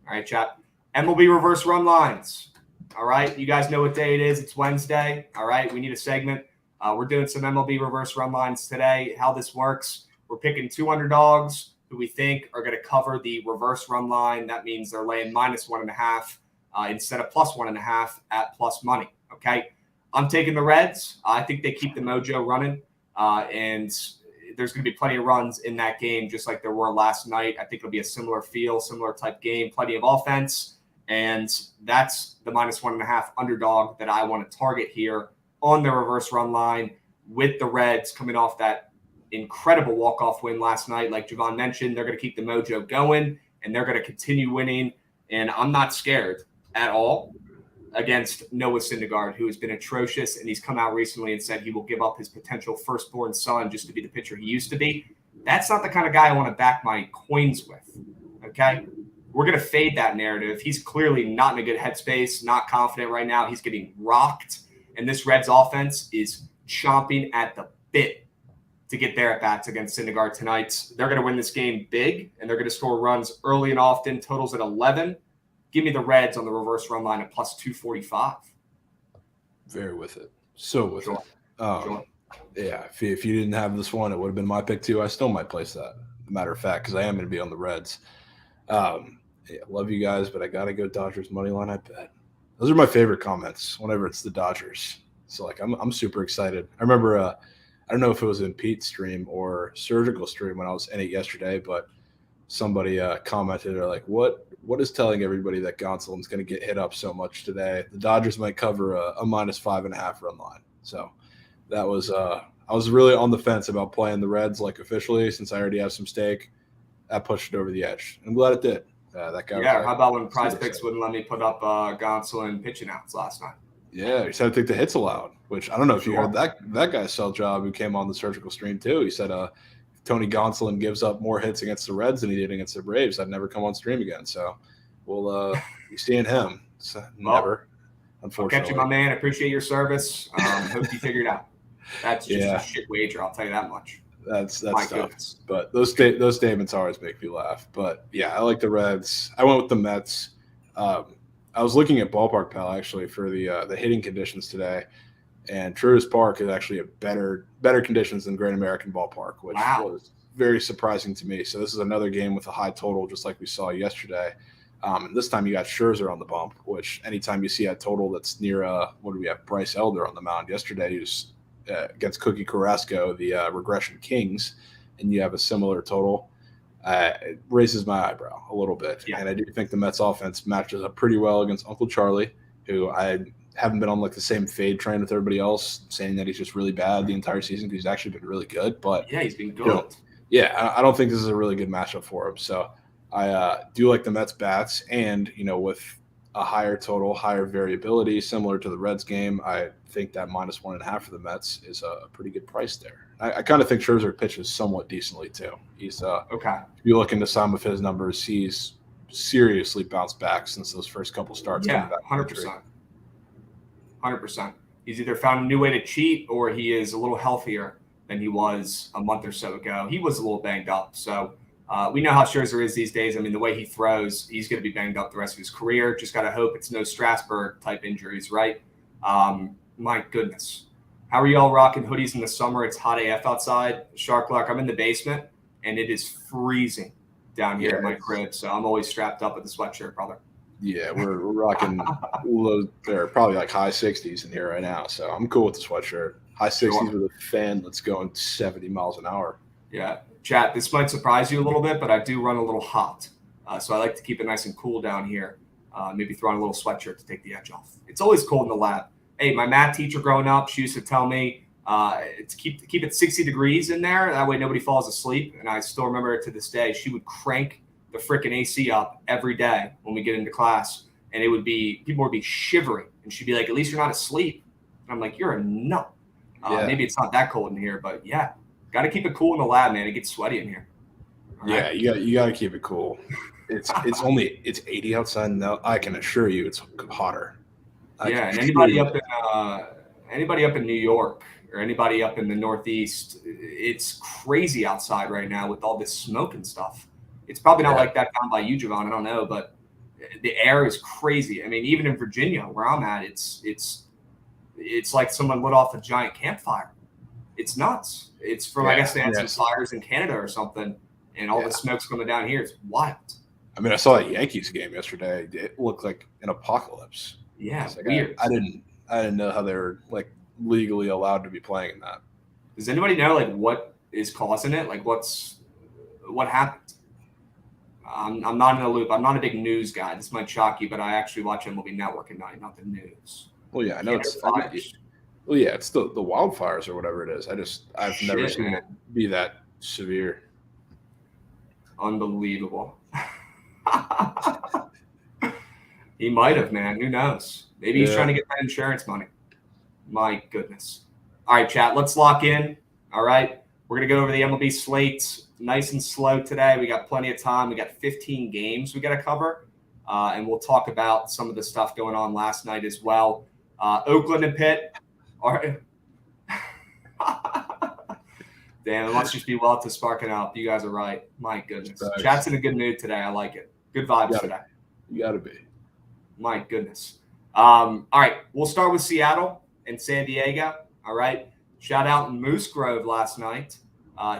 All right, chat. MLB reverse run lines. All right, you guys know what day it is. It's Wednesday. All right, we need a segment. We're doing some MLB reverse run lines today. How this works, we're picking 2 underdogs who we think are going to cover the reverse run line. That means they're laying -1.5 instead of +1.5 at plus money. Okay, I'm taking the Reds. I think they keep the mojo running, and there's going to be plenty of runs in that game, just like there were last night. I think it'll be a similar feel, similar type game, plenty of offense, and that's the -1.5 underdog that I want to target here on the reverse run line with the Reds coming off that incredible walk-off win last night. Like Javon mentioned, they're going to keep the mojo going, and they're going to continue winning. And I'm not scared at all against Noah Syndergaard, who has been atrocious, and he's come out recently and said he will give up his potential firstborn son just to be the pitcher he used to be. That's not the kind of guy I want to back my coins with, okay? We're going to fade that narrative. He's clearly not in a good headspace, not confident right now. He's getting rocked, and this Reds offense is chomping at the bit to get their at-bats against Syndergaard tonight. They're going to win this game big, and they're going to score runs early and often, totals at 11. Give me the Reds on the reverse run line at plus 245. Very with it. So with Sure. it. Sure. Yeah, if you didn't have this one, it would have been my pick too. I still might place that, matter of fact, because I am going to be on the Reds. Yeah, love you guys, but I got to go Dodgers money line, I bet. Those are my favorite comments whenever it's the Dodgers. So, like, I'm super excited. I remember, I don't know if it was in Pete's stream or Surgical stream when I was in it yesterday, but somebody commented, or like, what is telling everybody that Gonsolin's going to get hit up so much today? The Dodgers might cover a minus 5.5 run line. So that was I was really on the fence about playing the Reds, like, officially, since I already have some stake. That pushed it over the edge. I'm glad it did. That guy. Yeah, how about when Prize Picks wouldn't let me put up Gonsolin pitching outs last night? Yeah, he said I think the hits allowed, which I don't know if you Sure. heard that guy's sell job who came on the Surgical stream too. He said Tony Gonsolin gives up more hits against the Reds than he did against the Braves. I'd never come on stream again. So we'll be seeing him. So, never, I'll unfortunately. catch you, my man. Appreciate your service. Hope you figured it out. That's just Yeah. a shit wager, I'll tell you that much. That's My tough. goodness. But those statements always make me laugh. But yeah, I like the Reds. I went with the Mets. I was looking at Ballpark Pal actually for the hitting conditions today, and Truist Park is actually a better conditions than Great American Ballpark, which Wow. was very surprising to me. So this is another game with a high total, just like we saw yesterday. And this time you got Scherzer on the bump, which anytime you see a total that's near what do we have? Bryce Elder on the mound yesterday. He was against Cookie Carrasco, the Regression Kings, and you have a similar total. It raises my eyebrow a little bit. Yeah. And I do think the Mets offense matches up pretty well against Uncle Charlie, who I haven't been on like the same fade train with everybody else, saying that he's just really bad the entire season, because he's actually been really good. But Yeah, he's been good. know, yeah, I don't think this is a really good matchup for him. So I do like the Mets bats, and with a higher total, higher variability, similar to the Reds game, I think that minus 1.5 for the Mets is a pretty good price there. I kind of think Scherzer pitches somewhat decently too. He's Okay. if you look into some of his numbers, he's seriously bounced back since those first couple starts. Yeah, coming back from injury. 100%. 100%. He's either found a new way to cheat, or he is a little healthier than he was a month or so ago. He was a little banged up. So we know how Scherzer is these days. I mean, the way he throws, he's going to be banged up the rest of his career. Just got to hope it's no Strasburg type injuries, right? My goodness. How are y'all rocking hoodies in the summer? It's hot AF outside. Shark Luck, I'm in the basement, and it is freezing down here Yeah, in my it's- crib. So I'm always strapped up with the sweatshirt, brother. Yeah, we're rocking low. They're probably like high 60s in here right now, so I'm cool with the sweatshirt. High 60s Sure. with a fan that's going 70 miles an hour. Yeah, chat, this might surprise you a little bit, but I do run a little hot. So I like to keep it nice and cool down here. Maybe throw on a little sweatshirt to take the edge off. It's always cold in the lab. Hey, my math teacher growing up, she used to tell me to keep it 60 degrees in there. That way nobody falls asleep. And I still remember it to this day. She would crank the freaking AC up every day when we get into class. And people would be shivering. And she'd be like, at least you're not asleep. And I'm like, you're a nut. Yeah. Maybe it's not that cold in here, but yeah. Got to keep it cool in the lab, man. It gets sweaty in here. All Yeah, right? you got to keep it cool. It's 80 outside now. I can assure you, it's hotter. Yeah, and anybody up in New York or anybody up in the Northeast, it's crazy outside right now with all this smoke and stuff. It's probably not Yeah. like that down by you, Javon. I don't know, but the air is crazy. I mean, even in Virginia, where I'm at, it's like someone lit off a giant campfire. It's nuts. It's from I guess they had some fires in Canada or something, and all the smoke's coming down here. It's wild. I mean, I saw that Yankees game yesterday. It looked like an apocalypse. Yeah, It's like, weird. I didn't know how they were like legally allowed to be playing in that. Does anybody know like what is causing it? Like what happened? I'm not in the loop. I'm not a big news guy. This might shock you, but I actually watch MLB Network at night, not the news. Well, yeah, I know Canada it's. I mean, fires. Well, yeah, it's the wildfires or whatever it is. I've never Shit, seen man. it be that severe. Unbelievable. He might have, man. Who knows? Maybe he's Yeah. trying to get that insurance money. My goodness. All right, chat. Let's lock in. All right. We're going to go over the MLB slates nice and slow today. We got plenty of time. We got 15 games we got to cover. And we'll talk about some of the stuff going on last night as well. Oakland and Pitt are. Damn, it must just be well to sparking up. You guys are right. My goodness. Thanks. Chat's in a good mood today. I like it. Good vibes today. You got to be. My goodness. All right. We'll start with Seattle and San Diego. All right. Shout out Moose Grove last night.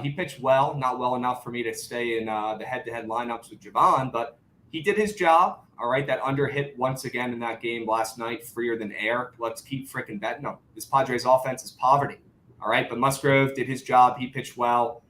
He pitched well, not well enough for me to stay in the head-to-head lineups with Javon, but he did his job. All right. That under hit once again in that game last night, freer than air. Let's keep freaking betting him. This Padres offense is poverty. All right. But Musgrove did his job. He pitched well.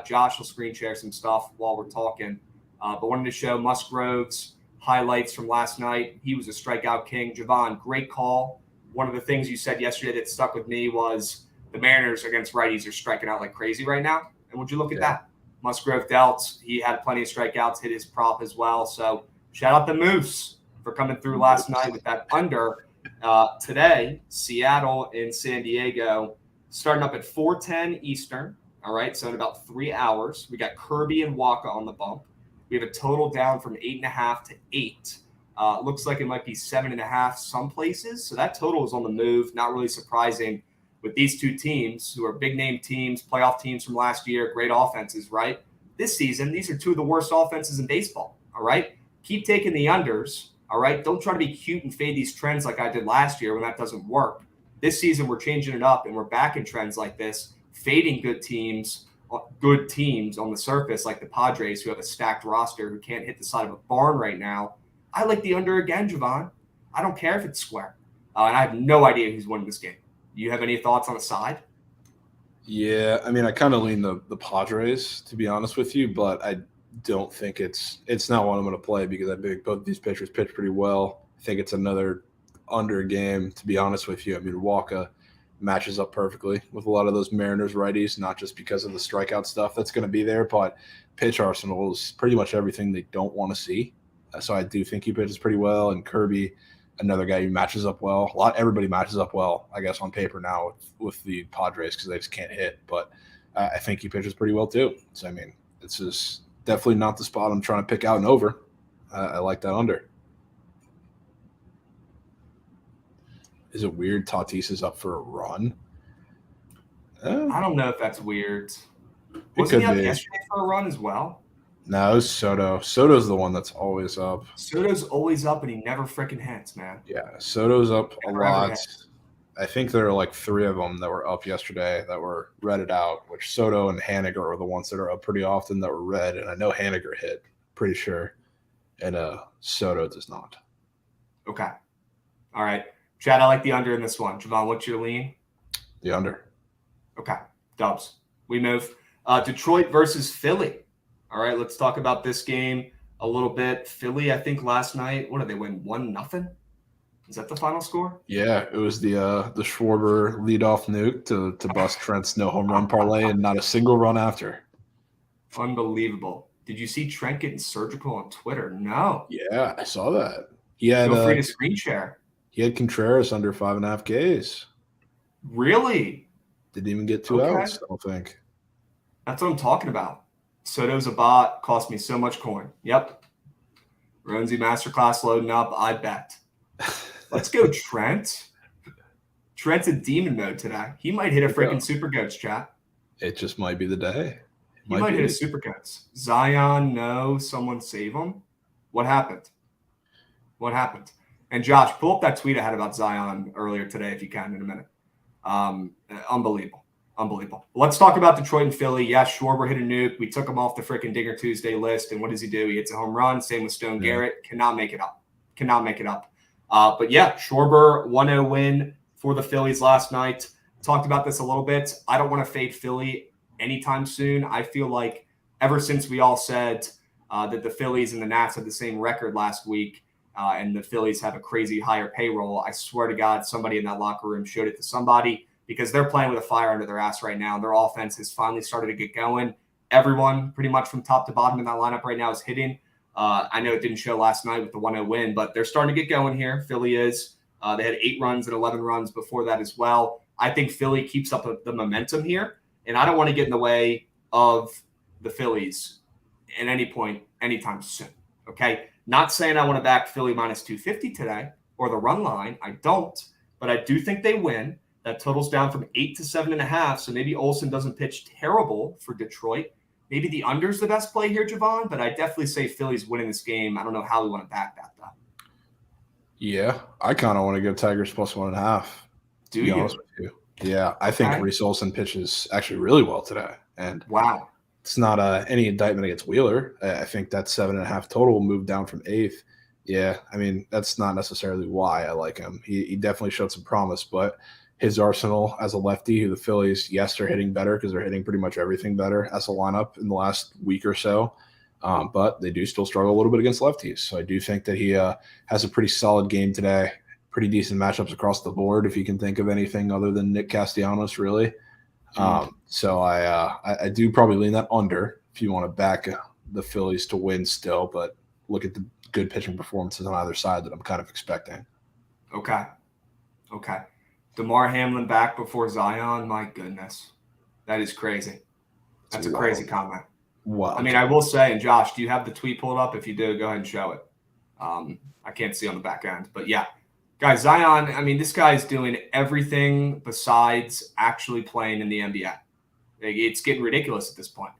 Josh will screen share some stuff while we're talking. But wanted to show Musgrove's highlights from last night. He was a strikeout king. Javon, great call. One of the things you said yesterday that stuck with me was the Mariners against righties are striking out like crazy right now. And would you look at that? Musgrove dealt. He had plenty of strikeouts, hit his prop as well. So shout out the Moose for coming through last night with that under. Today, Seattle and San Diego starting up at 4:10 Eastern. All right, so in about 3 hours, we got Kirby and Waka on the bump. We have a total down from 8.5 to 8. Looks like it might be 7.5 some places. So that total is on the move. Not really surprising with these two teams who are big name teams, playoff teams from last year, great offenses, right? This season, these are two of the worst offenses in baseball. All right. Keep taking the unders. All right. Don't try to be cute and fade these trends like I did last year when that doesn't work. This season, we're changing it up and we're back in trends like this, fading good teams on the surface like the Padres who have a stacked roster who can't hit the side of a barn right now. I like the under again, Javon. I don't care if it's square. And I have no idea who's winning this game. Do you have any thoughts on the side? Yeah, I mean, I kind of lean the Padres, to be honest with you, but I don't think it's not one I'm going to play because I think both these pitchers pitch pretty well. I think it's another under game, to be honest with you. I mean, Waka matches up perfectly with a lot of those Mariners righties, not just because of the strikeout stuff that's going to be there, but pitch arsenal is pretty much everything they don't want to see. So I do think he pitches pretty well. And Kirby, another guy who matches up well. Everybody matches up well, I guess, on paper now with the Padres because they just can't hit. But I think he pitches pretty well too. So, I mean, it's just definitely not the spot I'm trying to pick out and over. I like that under. Is it weird Tatis is up for a run? I don't know if that's weird. Wasn't he up yesterday for a run as well? No, it was Soto. Soto's the one that's always up. Soto's always up, and he never freaking hits, man. Yeah, Soto's up a lot. I think there are like 3 of them that were up yesterday that were redded out, which Soto and Haniger are the ones that are up pretty often that were red. And I know Haniger hit, pretty sure. And Soto does not. Okay. All right. Chad, I like the under in this one. Javon, what's your lean? The under. Okay. Dubs. We move. Detroit versus Philly. All right, let's talk about this game a little bit. Philly, I think last night, what did they win? 1-0? Is that the final score? Yeah, it was the Schwarber leadoff nuke to bust Trent's no home run parlay and not a single run after. Unbelievable. Did you see Trent getting surgical on Twitter? No. Yeah, I saw that. He had Feel free to screen share. He had Contreras under 5.5 Ks. Really? Didn't even get 2 outs, I don't think. That's what I'm talking about. Soto's a bot. Cost me so much coin. Yep. Ronzi Masterclass loading up. I bet. Let's go, Trent. Trent's in demon mode today. He might hit a freaking super goats, chat. It just might be the day. He might hit a super goats. Zion, no. Someone save him. What happened? What happened? And Josh, pull up that tweet I had about Zion earlier today if you can in a minute. Unbelievable. Unbelievable. Let's talk about Detroit and Philly. Yeah, Schwarber hit a nuke. We took him off the freaking Dinger Tuesday list. And what does he do? He hits a home run. Same with Stone Garrett. Cannot make it up. But yeah, Schwarber 1-0 win for the Phillies last night. Talked about this a little bit. I don't want to fade Philly anytime soon. I feel like ever since we all said that the Phillies and the Nats had the same record last week, and the Phillies have a crazy higher payroll. I swear to God, somebody in that locker room showed it to somebody because they're playing with a fire under their ass right now. Their offense has finally started to get going. Everyone pretty much from top to bottom in that lineup right now is hitting. I know it didn't show last night with the 1-0 win, but they're starting to get going here. Philly is. They had 8 runs and 11 runs before that as well. I think Philly keeps up the momentum here, and I don't want to get in the way of the Phillies at any point, anytime soon. Okay? Not saying I want to back Philly minus 250 today or the run line. I don't, but I do think they win. That totals down from 8 to 7.5, so maybe Olsen doesn't pitch terrible for Detroit. Maybe the under's the best play here, Javon, but I definitely say Philly's winning this game. I don't know how we want to back that, though. Yeah, I kind of want to go Tigers plus 1.5. Do you? Honest with you. Yeah, I think Reese Olson pitches actually really well today. And wow. It's not any indictment against Wheeler. I think that 7.5 total moved down from 8th. Yeah, I mean, that's not necessarily why I like him. He definitely showed some promise, but his arsenal as a lefty, who the Phillies, yes, they're hitting better because they're hitting pretty much everything better as a lineup in the last week or so. But they do still struggle a little bit against lefties. So I do think that he has a pretty solid game today. Pretty decent matchups across the board, if you can think of anything other than Nick Castellanos, really. So I do probably lean that under if you want to back the Phillies to win still, but look at the good pitching performances on either side that I'm kind of expecting. Okay. DeMar Hamlin back before Zion. My goodness. That is crazy. That's a crazy comment. Wow. I mean, I will say, and Josh, do you have the tweet pulled up? If you do, go ahead and show it. I can't see on the back end, but yeah. Guys, Zion, I mean, this guy is doing everything besides actually playing in the NBA. It's getting ridiculous at this point.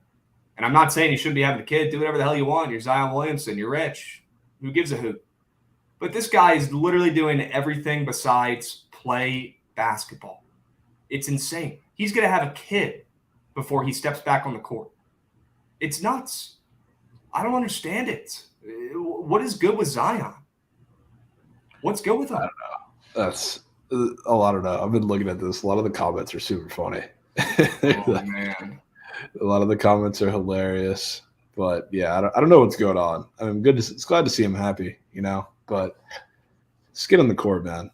And I'm not saying you shouldn't be having a kid. Do whatever the hell you want. You're Zion Williamson. You're rich. Who gives a hoot? But this guy is literally doing everything besides play basketball. It's insane. He's going to have a kid before he steps back on the court. It's nuts. I don't understand it. What is good with Zion? What's good with him? I don't know. That's a lot of that. I've been looking at this. A lot of the comments are super funny. Oh, man. A lot of the comments are hilarious. But, yeah, I don't know what's going on. I mean, it's glad to see him happy, But let's get on the court, man.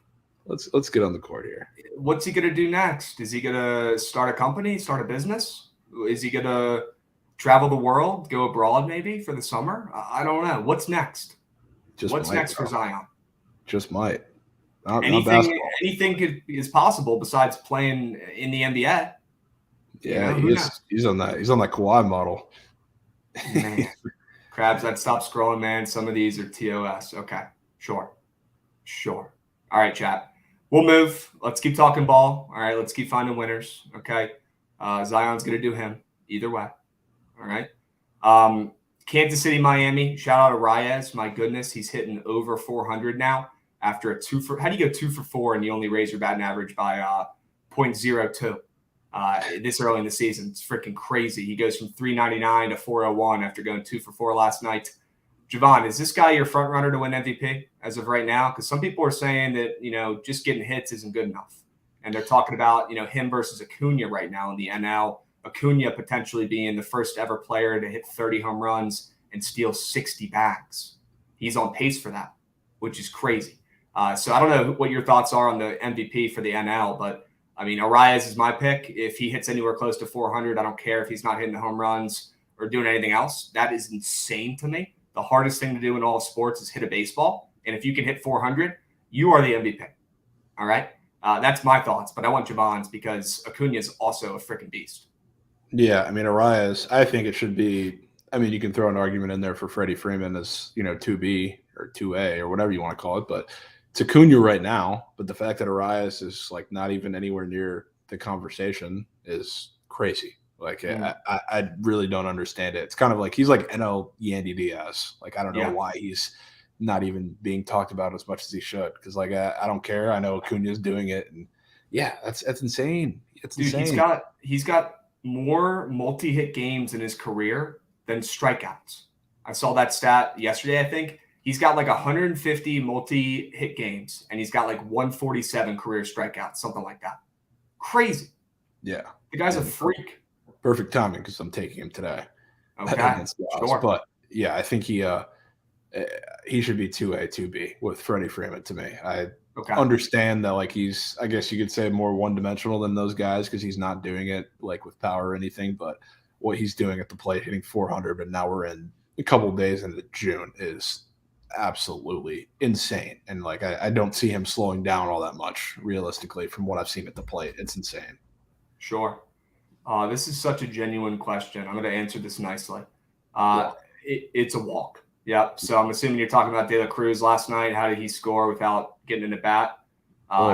Let's get on the court here. What's he going to do next? Is he going to start a company, start a business? Is he going to travel the world, go abroad maybe for the summer? I don't know. What's next? What's next for Zion? Just might. Anything is possible besides playing in the NBA. Yeah, he's on that Kawhi model. Man. Krabs, I'd stop scrolling, man. Some of these are TOS. Okay, sure. All right, chat. We'll move. Let's keep talking ball. All right, let's keep finding winners. Okay, Zion's going to do him either way. All right. Kansas City, Miami. Shout out to Reyes. My goodness, he's hitting over 400 now. After a 2 for – how do you go 2 for 4 and you only raise your batting average by 0.02 this early in the season? It's freaking crazy. He goes from 399 to 401 after going 2 for 4 last night. Javon, is this guy your front runner to win MVP as of right now? Because some people are saying that, just getting hits isn't good enough. And they're talking about, him versus Acuna right now in the NL. Acuna potentially being the first ever player to hit 30 home runs and steal 60 bags. He's on pace for that, which is crazy. So I don't know what your thoughts are on the MVP for the NL, but I mean, Arias is my pick. If he hits anywhere close to 400, I don't care if he's not hitting the home runs or doing anything else. That is insane to me. The hardest thing to do in all sports is hit a baseball. And if you can hit 400, you are the MVP. All right. That's my thoughts, but I want Javon's because Acuna is also a freaking beast. Yeah. I mean, Arias, I think it should be, you can throw an argument in there for Freddie Freeman as, 2B or 2A or whatever you want to call it, but it's Acuna right now. But the fact that Arias is not even anywhere near the conversation is crazy. I really don't understand it. It's kind of like he's like NL Yandy Diaz. I don't know why he's not even being talked about as much as he should. Because I don't care. I know Acuna's doing it, and yeah, that's insane. It's insane. He's got more multi-hit games in his career than strikeouts. I saw that stat yesterday. I think he's got 150 multi-hit games, and he's got 147 career strikeouts, something like that. Crazy. Yeah, the guy's a freak. Perfect timing because I'm taking him today. Okay, sure. But yeah, I think he he should be 2A, 2B with Freddie Freeman to me. I Okay. understand that like he's, I guess you could say, more one-dimensional than those guys because he's not doing it like with power or anything, but what he's doing at the plate, hitting 400, but now we're in a couple of days into June is absolutely insane. And like I don't see him slowing down all that much realistically from what I've seen at the plate. It's insane. Sure. This is such a genuine question. I'm going to answer this nicely. It's a walk. Yep. So I'm assuming you're talking about De La Cruz last night. How did he score without getting in a bat?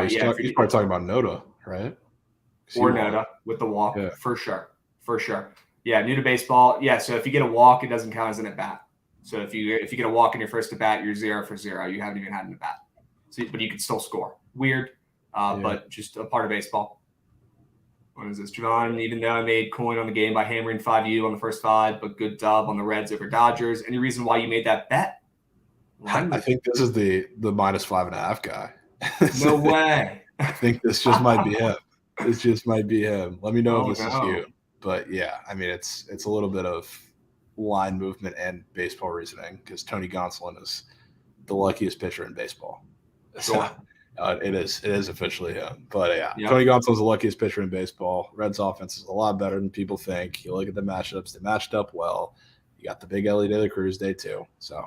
He's probably talking about Noda, right? Or Noda with the walk, yeah. For sure. Yeah, new to baseball. Yeah, so if you get a walk, it doesn't count as an at bat. So if you get a walk in your first at bat, you're 0 for 0. You haven't even had an at bat. So, but you can still score. Weird, but just a part of baseball. What is this, Javon? Even though I made coin on the game by hammering 5U on the first 5, but good dub on the Reds over Dodgers. Any reason why you made that bet? I think this is the -5.5 guy. No way. I think this just might be him. This just might be him. Let me know if this is you. But yeah, I mean, it's a little bit of line movement and baseball reasoning because Tony Gonsolin is the luckiest pitcher in baseball. Sure. So, it is officially him. But yeah, Tony Gonsolin's the luckiest pitcher in baseball. Reds offense is a lot better than people think. You look at the matchups; they matched up well. You got the big Ellie De La Cruz day too. So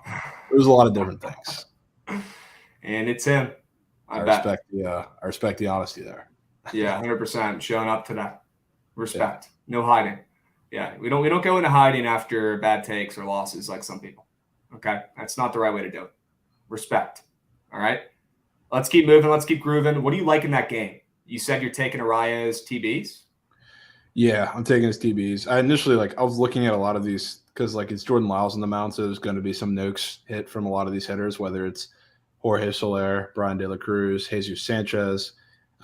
there's a lot of different things. And it's him. I respect the honesty there. Yeah, 100% showing up today. Respect. No hiding. Yeah, we don't go into hiding after bad takes or losses like some people. Okay? That's not the right way to do it. Respect. All right? Let's keep moving. Let's keep grooving. What do you like in that game? You said you're taking Arias TBs? Yeah, I'm taking his TBs. I initially, I was looking at a lot of these because, it's Jordan Lyles on the mound, so there's going to be some nukes hit from a lot of these hitters, whether it's Jorge Soler, Brian De La Cruz, Jesus Sanchez.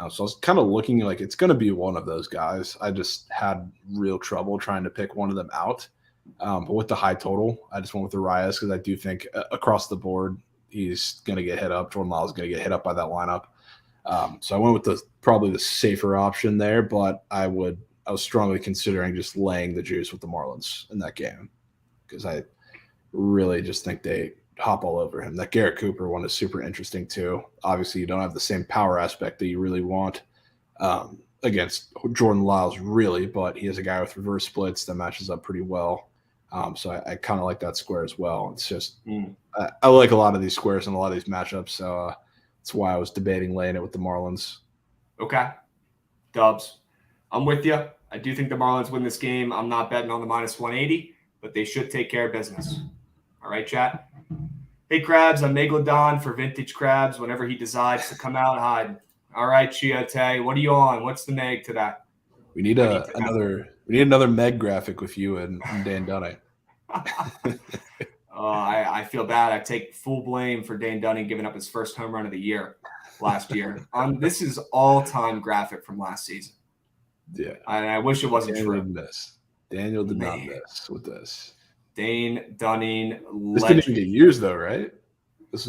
So I was kind of looking it's going to be one of those guys. I just had real trouble trying to pick one of them out. But with the high total, I just went with Arias because I do think across the board he's going to get hit up. Jordan Lyles is going to get hit up by that lineup. So I went with probably the safer option there, but I was strongly considering just laying the juice with the Marlins in that game because I really just think they hop all over him. That Garrett Cooper one is super interesting too. Obviously, you don't have the same power aspect that you really want against Jordan Lyles, really, but he is a guy with reverse splits that matches up pretty well. So I kind of like that square as well. It's just I like a lot of these squares and a lot of these matchups, so that's why I was debating laying it with the Marlins. Okay. Dubs. I'm with you. I do think the Marlins win this game. I'm not betting on the -180, but they should take care of business. All right, chat? Hey, Krabs, I'm Megalodon for Vintage Krabs whenever he decides to come out and hide. All right, Chiote, what are you on? What's the Meg to that? We need another Meg graphic with you and Dan Dunning. I feel bad. I take full blame for Dane Dunning giving up his first home run of the year last year. This is all-time graphic from last season. Yeah. And I wish it wasn't true. Daniel did not miss with this. Dane Dunning. This didn't even get used, though, right?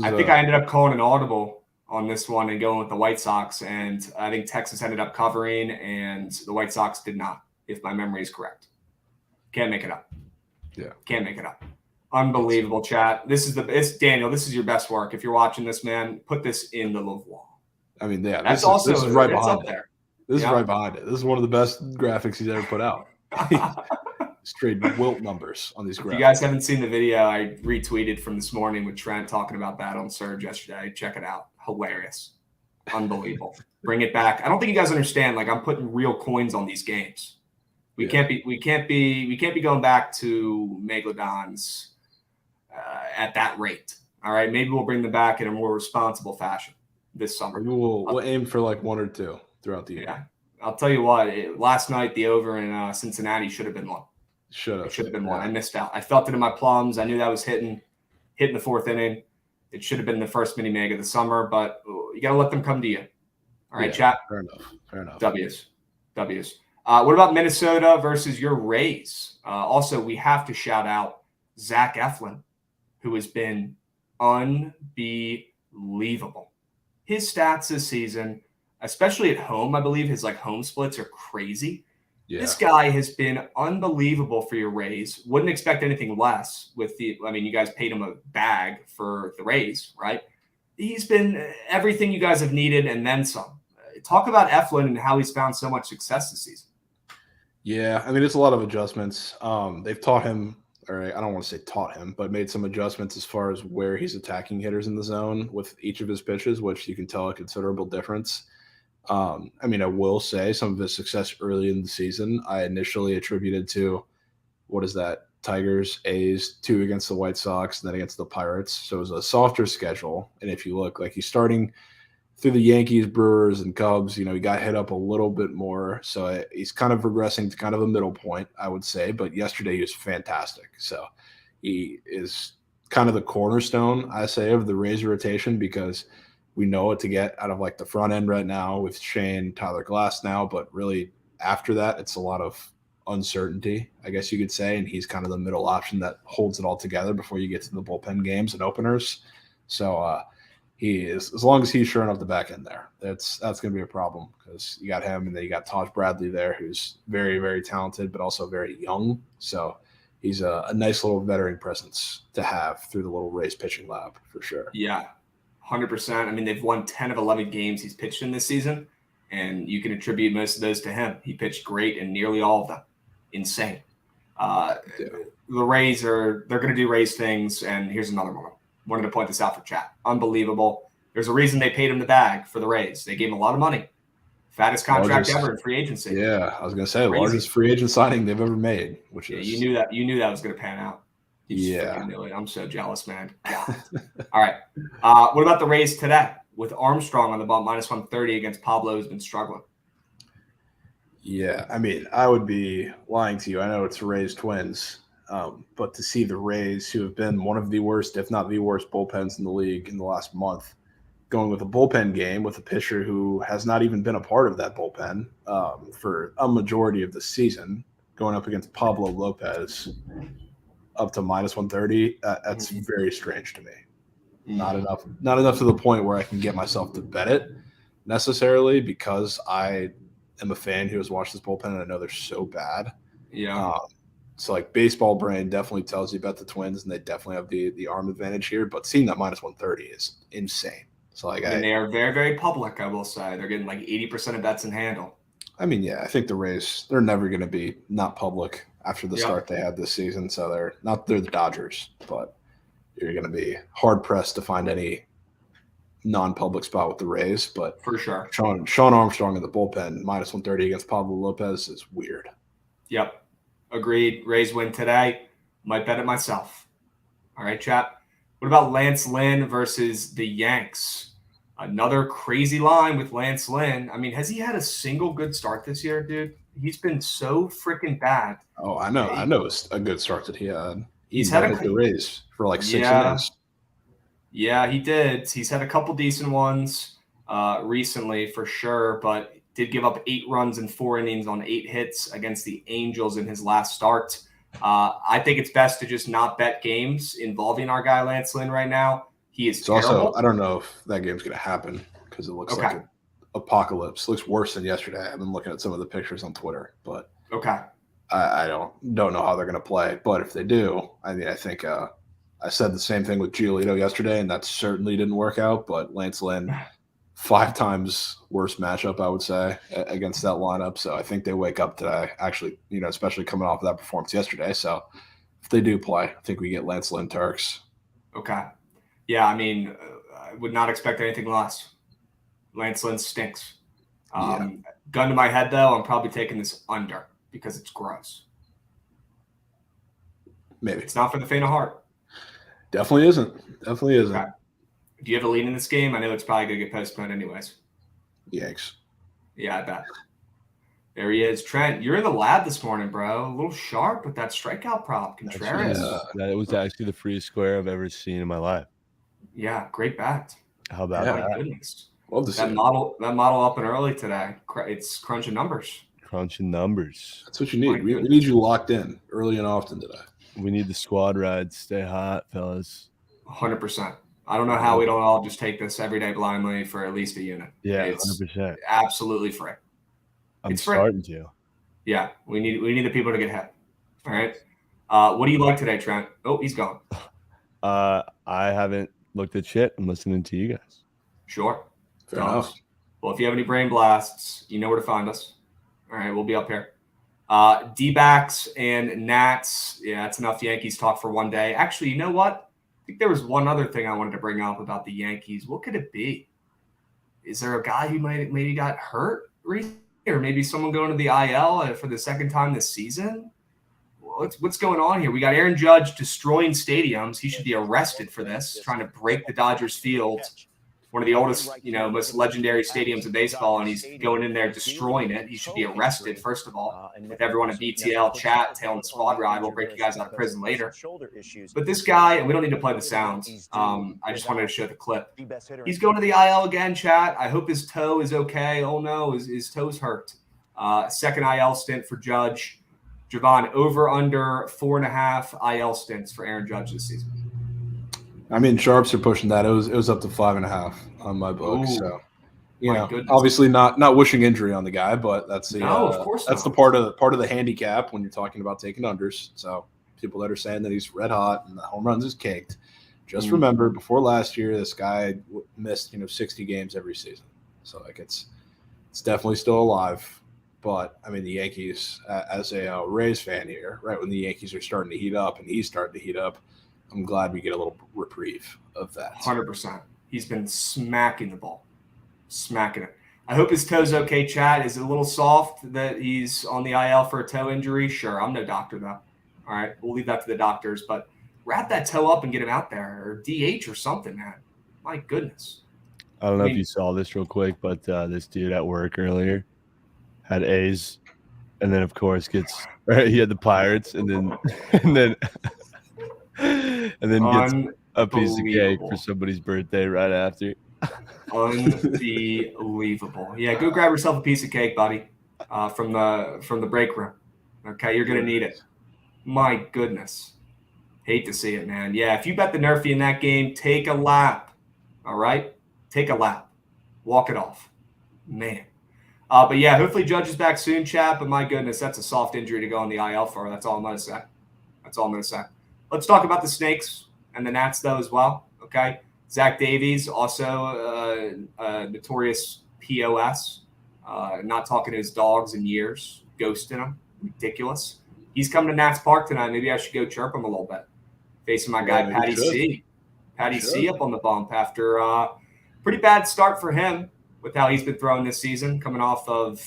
I think I ended up calling an audible on this one and going with the White Sox, and I think Texas ended up covering, and the White Sox did not, if my memory is correct. Can't make it up. Yeah. Can't make it up. Unbelievable, chat. It's Daniel. This is your best work. If you're watching this, man, put this in the live wall. I mean, yeah, this is right behind it. This is right behind it. This is one of the best graphics he's ever put out. Straight wilt numbers on these graphics. If you guys haven't seen the video I retweeted from this morning with Trent talking about that on Surge yesterday, check it out. Hilarious. Unbelievable. Bring it back. I don't think you guys understand. I'm putting real coins on these games. We can't be going back to Megalodons at that rate. All right. Maybe we'll bring them back in a more responsible fashion this summer. Maybe we'll aim for 1 or 2 throughout the year. Yeah. I'll tell you what, last night the over in Cincinnati should have been one. Should have been one. I missed out. I felt it in my plums. I knew that was hitting the 4th inning. It should have been the first mini meg of the summer, but you got to let them come to you. All right, chat. Fair enough. W's. What about Minnesota versus your Rays? Also, we have to shout out Zach Eflin, who has been unbelievable. His stats this season, especially at home, I believe his home splits are crazy. This guy has been unbelievable for your Rays. Wouldn't expect anything less with you guys paid him a bag for the Rays, right? He's been everything you guys have needed and then some. Talk about Eflin and how he's found so much success this season. Yeah, I mean, it's a lot of adjustments. They've taught him, or I don't want to say taught him, but made some adjustments as far as where he's attacking hitters in the zone with each of his pitches, which you can tell a considerable difference. I will say some of his success early in the season, I initially attributed to Tigers, A's, 2 against the White Sox, and then against the Pirates. So it was a softer schedule. And if you look, like he's starting through the Yankees, Brewers, and Cubs, he got hit up a little bit more. So he's kind of regressing to kind of a middle point, I would say. But yesterday he was fantastic. So he is kind of the cornerstone, I say, of the Rays rotation because we know what to get out of like the front end right now with Shane, Tyler Glass now. But really after that, it's a lot of uncertainty, I guess you could say. And he's kind of the middle option that holds it all together before you get to the bullpen games and openers. So he is, as long as he's sure enough the back end there, that's going to be a problem because you got him and then you got Taj Bradley there, who's very, very talented, but also very young. So he's a nice little veteran presence to have through the little Rays pitching lab for sure. Yeah, 100%. I mean, they've won 10 of 11 games he's pitched in this season, and you can attribute most of those to him. He pitched great in nearly all of them. Insane. The Rays they're going to do Rays things, and here's another one. Wanted to point this out for chat. Unbelievable. There's a reason they paid him the bag for the Rays. They gave him a lot of money. Fattest contract ever in free agency. Yeah, I was going to say largest free agent signing they've ever made, which is you knew that was going to pan out. Yeah. Knew it. I'm so jealous, man. God. All right. What about the Rays today with Armstrong on the bump -130 against Pablo, who's been struggling? Yeah, I mean, I would be lying to you. I know it's Rays Twins, but to see the Rays, who have been one of the worst, if not the worst, bullpens in the league in the last month, going with a bullpen game with a pitcher who has not even been a part of that bullpen for a majority of the season, going up against Pablo Lopez up to -130, that's very strange to me. Not enough to the point where I can get myself to bet it necessarily because I am a fan who has watched this bullpen and I know they're so bad. Yeah. So like baseball brain definitely tells you about the Twins and they definitely have the arm advantage here, but seeing that -130 is insane. So and they are very, very public, I will say. They're getting like 80% of bets in handle. I mean, yeah, I think the Rays, they're never going to be not public after the start they had this season. So they're the Dodgers, but you're going to be hard pressed to find any non-public spot with the Rays. But for sure, Sean Armstrong in the bullpen -130 against Pablo Lopez is weird. Yep, agreed. Rays win today. Might bet it myself. All right, chat. What about Lance Lynn versus the Yanks? Another crazy line with Lance Lynn. I mean, has he had a single good start this year, dude? He's been so freaking bad. Oh, I know it's a good start that he had. He's had the Rays for like 6 innings. Yeah, he did. He's had a couple decent ones recently for sure, but did give up 8 runs in 4 innings on 8 hits against the Angels in his last start. I think it's best to just not bet games involving our guy Lance Lynn right now. He is terrible. Also, I don't know if that game's going to happen because it looks like an apocalypse. It looks worse than yesterday. I've been looking at some of the pictures on Twitter, but I don't know how they're going to play. But if they do, I mean, I think I said the same thing with Giolito yesterday, and that certainly didn't work out. But Lance Lynn, 5 times worse matchup, I would say, against that lineup. So I think they wake up today, actually, especially coming off of that performance yesterday. So if they do play, I think we get Lance Lynn Turks. Okay. Yeah, I mean, I would not expect anything less. Lance Lynn stinks. Gun to my head, though, I'm probably taking this under because it's gross. Maybe. It's not for the faint of heart. Definitely isn't. Okay. Do you have a lead in this game? I know it's probably going to get postponed anyways. Yanks. Yeah, I bet. There he is. Trent, you're in the lab this morning, bro. A little sharp with that strikeout prop. Contreras. That was actually the freest square I've ever seen in my life. Yeah, great bet. How about that? My goodness. Love to see that model up and early today. It's crunching numbers. Crunching numbers. That's what you need. We need you locked in early and often today. We need the squad ride. Stay hot, fellas. 100%. I don't know how we don't all just take this every day blindly for at least a unit. Yeah, it's 100%. Absolutely free. I'm starting to. Yeah, we need the people to get hit. All right. What do you like today, Trent? Oh, he's gone. I haven't looked at shit. I'm listening to you guys. Sure. Fair Dogs. enough. Well, if you have any brain blasts, you know where to find us. All right, we'll be up here. D-backs and Nats. Yeah, that's enough Yankees talk for one day. Actually, you know what? I think there was one other thing I wanted to bring up about the Yankees. What could it be? Is there a guy who maybe got hurt recently, or maybe someone going to the IL for the second time this season? What's going on here? We got Aaron Judge destroying stadiums. He should be arrested for this, trying to break the Dodgers field, one of the oldest, most legendary stadiums in baseball, and he's going in there destroying it. He should be arrested, first of all. If everyone in BTL chat, Tail and Squad Ride, we'll break you guys out of prison later. But this guy, and we don't need to play the sounds. I just wanted to show the clip. He's going to the IL again, chat. I hope his toe is okay. Oh, no, his toe's hurt. Second IL stint for Judge. Javon, over under 4.5 IL stints for Aaron Judge this season. I mean, sharps are pushing that. It was up to 5.5 on my book. Ooh, so, goodness. obviously not wishing injury on the guy, but that's the of course that's not. the part of the handicap when you're talking about taking unders. So people that are saying that he's red hot and the home runs is caked, just remember before last year this guy missed 60 games every season. So it's definitely still alive. But I mean, the Yankees, as a Rays fan here, right when the Yankees are starting to heat up and he's starting to heat up, I'm glad we get a little reprieve of that. 100%. He's been smacking the ball, smacking it. I hope his toe's okay, chat. Is it a little soft that he's on the IL for a toe injury? Sure. I'm no doctor, though. All right. We'll leave that to the doctors. But wrap that toe up and get him out there, or DH or something, man. My goodness. I don't know if you saw this real quick, but this dude at work earlier had A's, and then of course he had the Pirates, and then gets a piece of cake for somebody's birthday right after. Unbelievable. Yeah, go grab yourself a piece of cake, buddy, from the break room. Okay, you're gonna need it. My goodness. Hate to see it, man. Yeah, if you bet the Nerfy in that game, take a lap. All right? Take a lap. Walk it off. Man. But yeah, hopefully Judge is back soon, chat. But my goodness, that's a soft injury to go on the IL for. That's all I'm going to say. Let's talk about the Snakes and the Nats, though, as well. Okay. Zach Davies, also notorious POS. Not talking to his dogs in years. Ghosting them. Ridiculous. He's coming to Nats Park tonight. Maybe I should go chirp him a little bit. Facing my guy, Patty C. Patty C up on the bump after pretty bad start for him with how he's been throwing this season, coming off of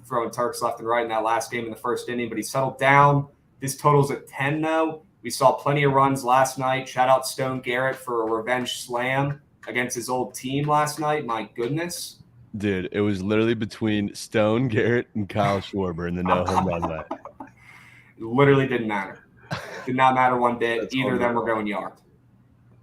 throwing Turks left and right in that last game in the first inning, but he settled down. This total's at 10, though. We saw plenty of runs last night. Shout out Stone Garrett for a revenge slam against his old team last night. My goodness. Dude, it was literally between Stone Garrett and Kyle Schwarber in the no home run night. It literally didn't matter. Did not matter one bit. That's Either of them were going yard.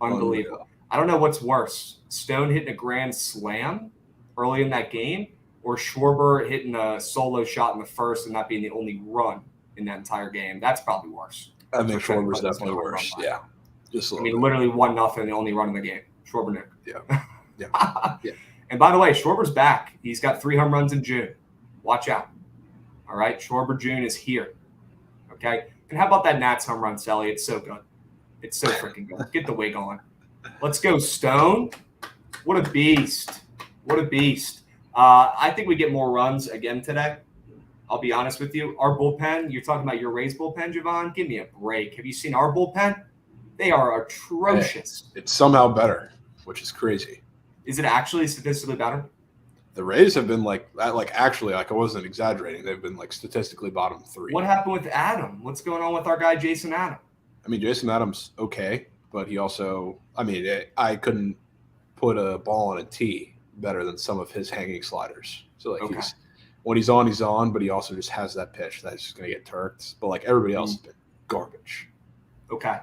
Unbelievable. I don't know what's worse. Stone hitting a grand slam early in that game, or Schwarber hitting a solo shot in the first and that being the only run in that entire game. That's probably worse. I think Schwarber's definitely worse. Yeah. Literally 1-0, the only run in the game. Schwarber Nick. Yeah. And by the way, Schwarber's back. He's got 3 home runs in June. Watch out. All right. Schwarber June is here. Okay. And how about that Nats home run, Sally? It's so good. It's so freaking good. Get the wig on. Let's go, Stone. What a beast. What a beast. I think we get more runs again today. I'll be honest with you. Our bullpen, you're talking about your Rays bullpen, Javon? Give me a break. Have you seen our bullpen? They are atrocious. It's somehow better, which is crazy. Is it actually statistically better? The Rays have been like that. Actually, I wasn't exaggerating. They've been statistically bottom 3. What happened with Adam? What's going on with our guy, Jason Adam? I mean, Jason Adams, okay. But he also, I couldn't put a ball on a tee better than some of his hanging sliders. So when he's on, but he also just has that pitch that's just going to get turked. But everybody else has been garbage. Okay.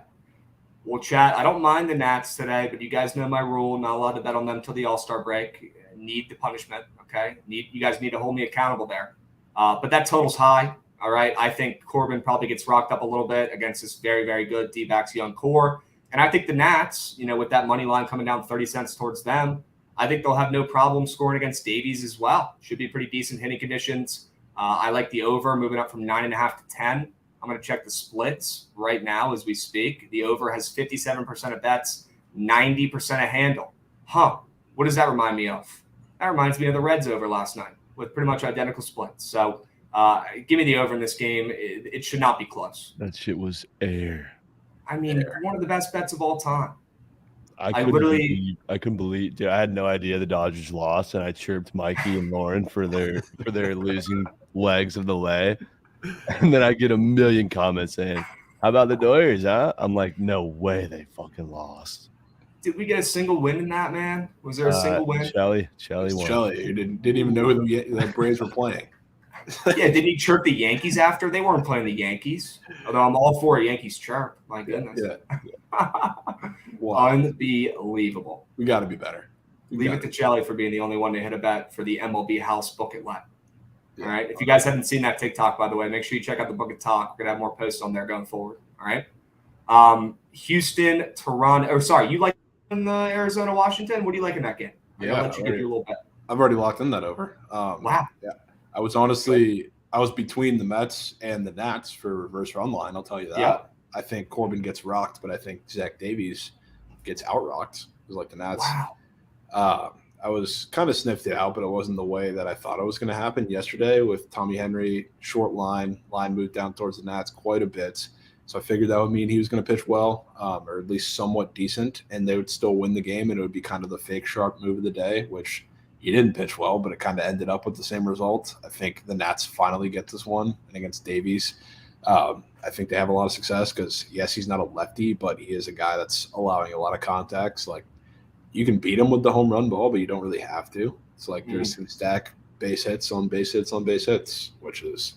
Well, chat, I don't mind the Nats today, but you guys know my rule. Not allowed to bet on them until the All-Star break. Need the punishment, okay? You guys need to hold me accountable there. But that total's high, all right? I think Corbin probably gets rocked up a little bit against this very, very good D-backs young core. And I think the Nats, with that money line coming down 30 cents towards them, I think they'll have no problem scoring against Davies as well. Should be pretty decent hitting conditions. I like the over moving up from 9.5 to 10. I'm going to check the splits right now as we speak. The over has 57% of bets, 90% of handle. What does that remind me of? That reminds me of the Reds over last night with pretty much identical splits. So give me the over in this game. It should not be close. That shit was air. I mean, one of the best bets of all time. I couldn't believe, dude, I had no idea the Dodgers lost, and I chirped Mikey and Lauren for their losing legs of the lay. And then I get a million comments saying, "How about the Dodgers, huh?" I'm like, no way they fucking lost. Did we get a single win in that, man? Was there a single win? Shelly won. Shelly, you didn't even know who the Braves were playing. Yeah, did he chirp the Yankees after? They weren't playing the Yankees. Although I'm all for a Yankees chirp. My goodness. Yeah. Wow. Unbelievable. We got to be better. Leave it to Chelly for being the only one to hit a bet for the MLB House Book It Let. All right. If you guys haven't seen that TikTok, by the way, make sure you check out the Book It Talk. We're going to have more posts on there going forward. All right. Houston, Toronto. Oh, sorry. You like in the Arizona, Washington? What do you like in that game? Yeah. I'll let you give your little bet. I've already locked in that over. Wow. Yeah. I was between the Mets and the Nats for reverse run line. I'll tell you that. Yeah. I think Corbin gets rocked, but I think Zach Davies gets out rocked. It was like the Nats. Wow. I was kind of sniffed it out, but it wasn't the way that I thought it was going to happen yesterday with Tommy Henry, short line moved down towards the Nats quite a bit. So I figured that would mean he was going to pitch well, or at least somewhat decent, and they would still win the game, and it would be kind of the fake sharp move of the day, which he didn't pitch well, but it kind of ended up with the same result. I think the Nats finally get this one, and against Davies, I think they have a lot of success because, yes, he's not a lefty, but he is a guy that's allowing a lot of contacts. Like, you can beat him with the home run ball, but you don't really have to. It's like there's some stack base hits on base hits on base hits, which is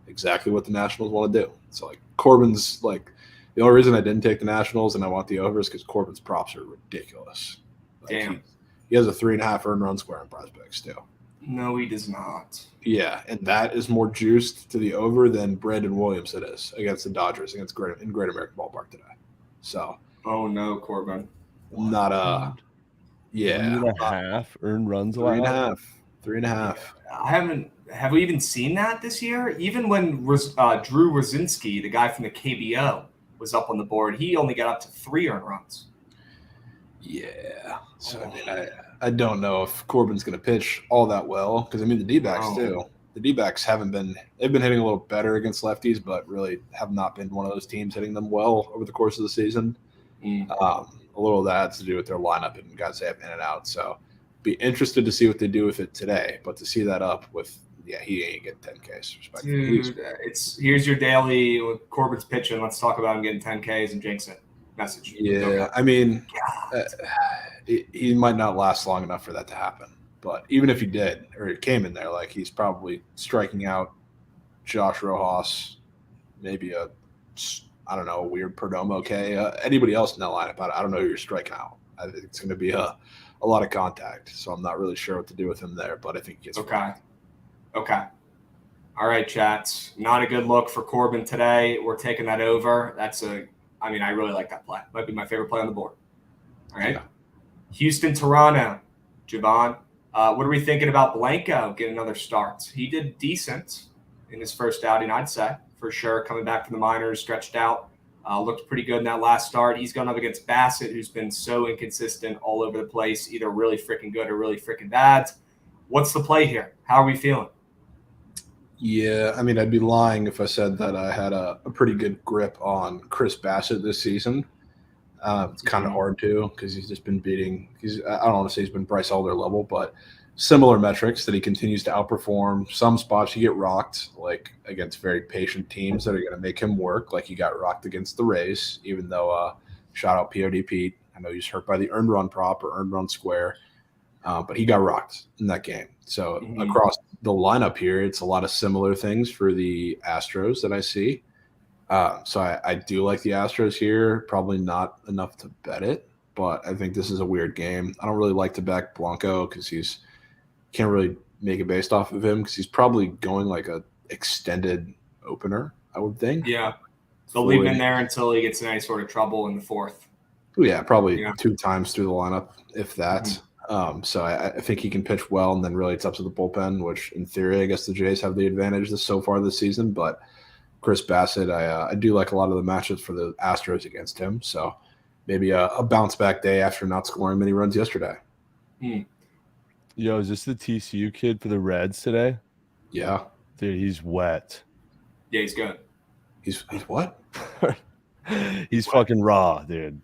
exactly what the Nationals want to do. So, like, Corbin's, like, the only reason I didn't take the Nationals and I want the overs because Corbin's props are ridiculous. Like, Damn. He has a 3.5 earned run square in prospects, too. No, he does not. Yeah, and that is more juiced to the over than Brandon Williams it is against the Dodgers in Great American Ballpark today. So, oh no, Corbin, not a 3.5 earned runs allowed. 3.5. Have we even seen that this year? Even when Drew Rosinski, the guy from the KBO, was up on the board, he only got up to 3 earned runs. Yeah. So, I mean, I don't know if Corbin's going to pitch all that well because, I mean, the D-backs too. The D-backs they've been hitting a little better against lefties, but really have not been one of those teams hitting them well over the course of the season. A little of that has to do with their lineup and guys they have in and out. So, be interested to see what they do with it today. But to see that up with, he ain't getting 10Ks. Dude, here's your daily with Corbin's pitching. Let's talk about him getting 10Ks and jinx it. Message. Yeah, okay. I mean, he might not last long enough for that to happen. But even if he did, or it came in there, like he's probably striking out Josh Rojas, maybe a weird Perdomo K. Anybody else in that lineup, I don't know who you're striking out. I think it's going to be a lot of contact. So I'm not really sure what to do with him there, but I think he gets okay. All right, chats. Not a good look for Corbin today. We're taking that over. I really like that play. Might be my favorite play on the board. All right. Yeah. Houston, Toronto. Javon, what are we thinking about Blanco getting another start? He did decent in his first outing, I'd say, for sure. Coming back from the minors, stretched out. Looked pretty good in that last start. He's going up against Bassett, who's been so inconsistent all over the place, either really freaking good or really freaking bad. What's the play here? How are we feeling? Yeah, I mean, I'd be lying if I said that I had a pretty good grip on Chris Bassett this season. It's kind of hard to because he's just been beating – I don't want to say he's been Bryce Elder level, but similar metrics that he continues to outperform. Some spots you get rocked, like against very patient teams that are going to make him work, like he got rocked against the Rays, even though shout out POD Pete. I know he's hurt by the earned run prop or earned run square, but he got rocked in that game. So across the lineup here, it's a lot of similar things for the Astros that I see. So I do like the Astros here. Probably not enough to bet it, but I think this is a weird game. I don't really like to back Blanco because can't really make it based off of him because he's probably going like a extended opener, I would think. Yeah. They'll leave him in there until he gets in any sort of trouble in the fourth. Yeah, probably 2 times through the lineup, if that. So I think he can pitch well, and then really it's up to the bullpen, which in theory, I guess the Jays have the advantage so far this season. But Chris Bassett, I do like a lot of the matchups for the Astros against him. So maybe a bounce back day after not scoring many runs yesterday. Yo, is this the TCU kid for the Reds today? Yeah. Dude, he's wet. Yeah, he's good. He's what? He's fucking raw, dude.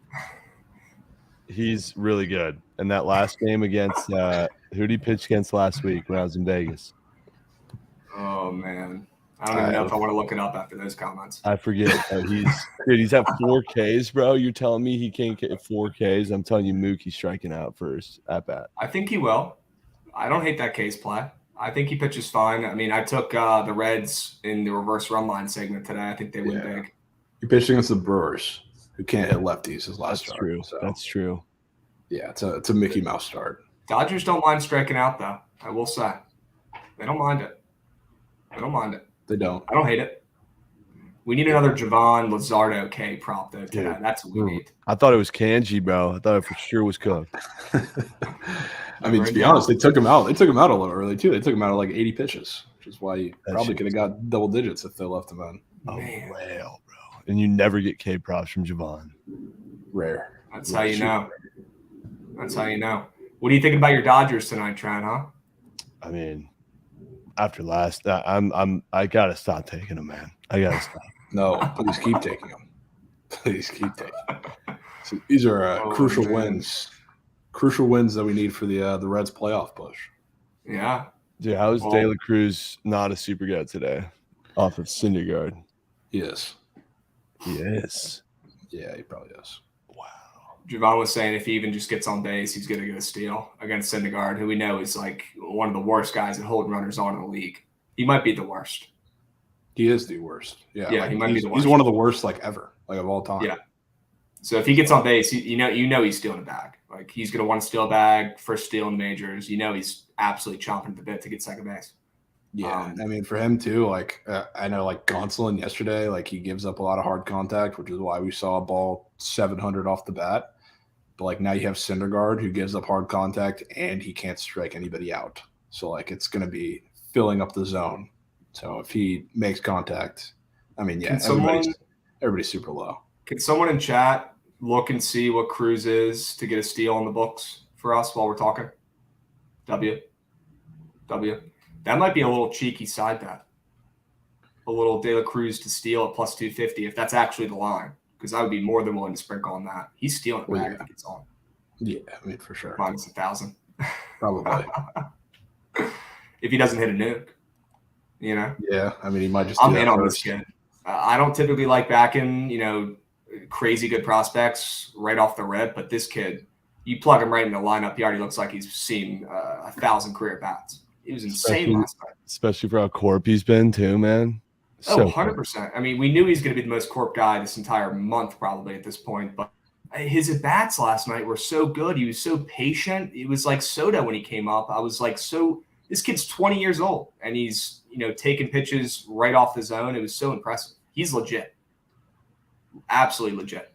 He's really good. And that last game against who did he pitch against last week when I was in Vegas? Oh man, I don't even know if I want to look it up after those comments. I forget. He's at 4 Ks, bro. You're telling me he can't get 4 Ks? I'm telling you, Mookie's striking out first at bat. I think he will. I don't hate that case play. I think he pitches fine. I mean, I took the Reds in the reverse run line segment today. I think they win big. He pitched against the Brewers, who can't hit lefties his last start. True. So. That's true. Yeah, it's a Mickey Mouse start. Dodgers don't mind striking out, though. I will say. They don't mind it. They don't mind it. They don't. I don't hate it. We need another Javon Luzardo K prop, though, today. Dude. That's what we need. I thought it was Kanji, bro. I thought it for sure was cooked. I mean, to be honest, they took him out. They took him out a little early, too. They took him out at like 80 pitches, which is why he probably could have got double digits if they left him in. Oh, well, bro. And you never get K props from Javon. Rare. That's how you know. That's how you know. What are you thinking about your Dodgers tonight, Trent, huh? I mean, after last, I gotta stop taking them, man. I gotta stop. No, please keep taking them. Please keep taking them. So these are crucial wins. Crucial wins that we need for the Reds playoff push. Yeah. Dude, how is De La Cruz not a super gut today off of Syndergaard? He is. He is. Yeah, he probably is. Wow. Javon was saying if he even just gets on base, he's going to get a steal against Syndergaard, who we know is like one of the worst guys at holding runners on in the league. He might be the worst. He is the worst. Yeah, he might be the worst. He's one of the worst, like ever, like of all time. Yeah. So if he gets on base, you know he's stealing a bag. Like he's going to want to steal a bag, first steal in majors. You know he's absolutely chomping at the bit to get second base. Yeah, I mean, for him too, like I know like Gonsolin yesterday, like he gives up a lot of hard contact, which is why we saw a ball 700 off the bat. But like now you have Syndergaard who gives up hard contact and he can't strike anybody out. So like it's going to be filling up the zone. So if he makes contact, I mean, yeah, everybody's super low. Can someone in chat look and see what Cruz is to get a steal on the books for us while we're talking? W. That might be a little cheeky side bet. A little De La Cruz to steal at plus 250 if that's actually the line, because I would be more than willing to sprinkle on that. He's stealing a bag if it gets on. Yeah, I mean, for sure. Minus 1,000. Probably. If he doesn't hit a nuke, you know? Yeah, I mean, he might just. I'm in on this kid. I don't typically like backing, crazy good prospects right off the rip, but this kid, you plug him right in the lineup, he already looks like he's seen 1,000 career bats. He was insane last night. Especially for how corp he's been too, man. So 100%. I mean, we knew he's going to be the most corp guy this entire month probably at this point, but his at-bats last night were so good. He was so patient. It was like Soto when he came up. I was like, this kid's 20 years old, and he's, taking pitches right off the zone. It was so impressive. He's legit. Absolutely legit.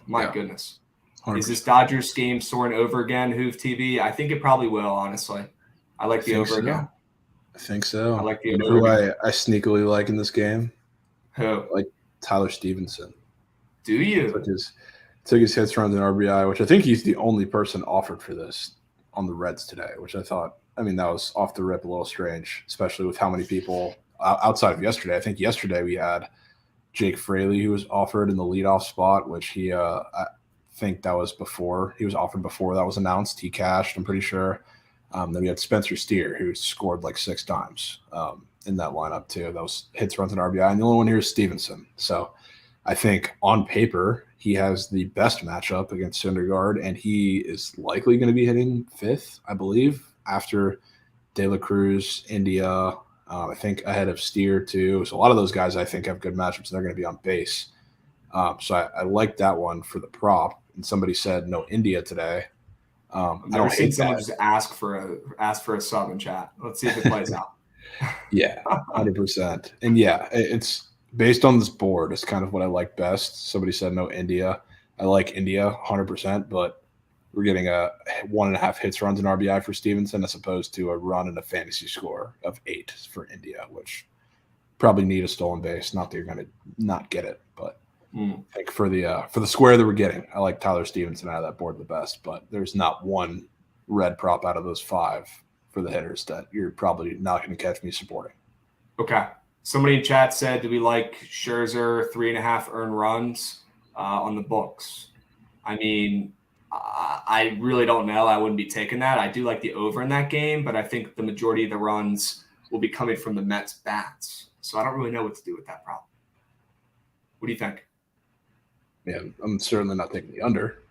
My goodness. 100%. Is this Dodgers game soaring over again, Hoove TV? I think it probably will, honestly. I like the over again. I think so. I like the over. Who I sneakily like in this game? Who? Like Tyler Stevenson. Do you? Took his hits, runs, and RBI, which I think he's the only person offered for this on the Reds today, which I thought, that was off the rip a little strange, especially with how many people outside of yesterday. I think yesterday we had Jake Fraley, who was offered in the leadoff spot, which he, I think that was before he was offered before that was announced. He cashed, I'm pretty sure. Then we had Spencer Steer, who scored like 6 times in that lineup too. That was hits, runs, and RBI. And the only one here is Stevenson. So I think on paper, he has the best matchup against Syndergaard, and he is likely going to be hitting 5th, I believe, after De La Cruz, India, I think ahead of Steer too. So a lot of those guys I think have good matchups, and they're going to be on base. So I like that one for the prop. And somebody said no India today. I've never seen someone just ask for a sub in chat. Let's see if it plays out. Yeah, 100%. And yeah, it's based on this board. It's kind of what I like best. Somebody said no India. I like India 100%, but we're getting a 1.5 hits, runs, and RBI for Stevenson as opposed to a run and a fantasy score of 8 for India, which probably need a stolen base. Not that you're going to not get it, but I think for the square that we're getting, I like Tyler Stevenson out of that board the best. But there's not one red prop out of those 5 for the hitters that you're probably not going to catch me supporting. Okay. Somebody in chat said, do we like Scherzer 3.5 earned runs on the books? I mean, I really don't know. I wouldn't be taking that. I do like the over in that game, but I think the majority of the runs will be coming from the Mets bats. So I don't really know what to do with that problem. What do you think? Yeah, I'm certainly not taking the under.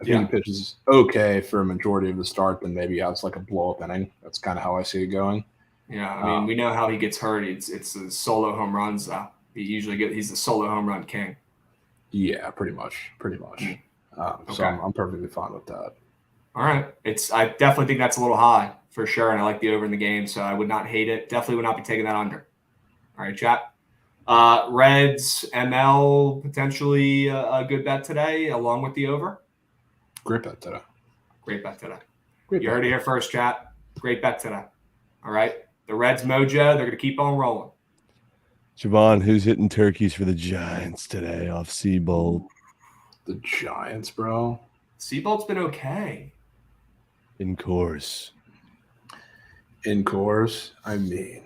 I think he pitches okay for a majority of the start, then maybe he has like a blow-up inning. That's kind of how I see it going. Yeah, I mean, we know how he gets hurt. It's the solo home runs. He's the solo home run king. Yeah, pretty much. So I'm perfectly fine with that. All right. I definitely think that's a little high for sure, and I like the over in the game, so I would not hate it. Definitely would not be taking that under. All right, chat. Reds, ML, potentially a good bet today along with the over. Great bet today. You heard it here first, chat. Great bet today. All right. The Reds mojo, they're going to keep on rolling. Javon, who's hitting turkeys for the Giants today off Seabold? The Giants, bro. Seabold's been okay. In course. I mean,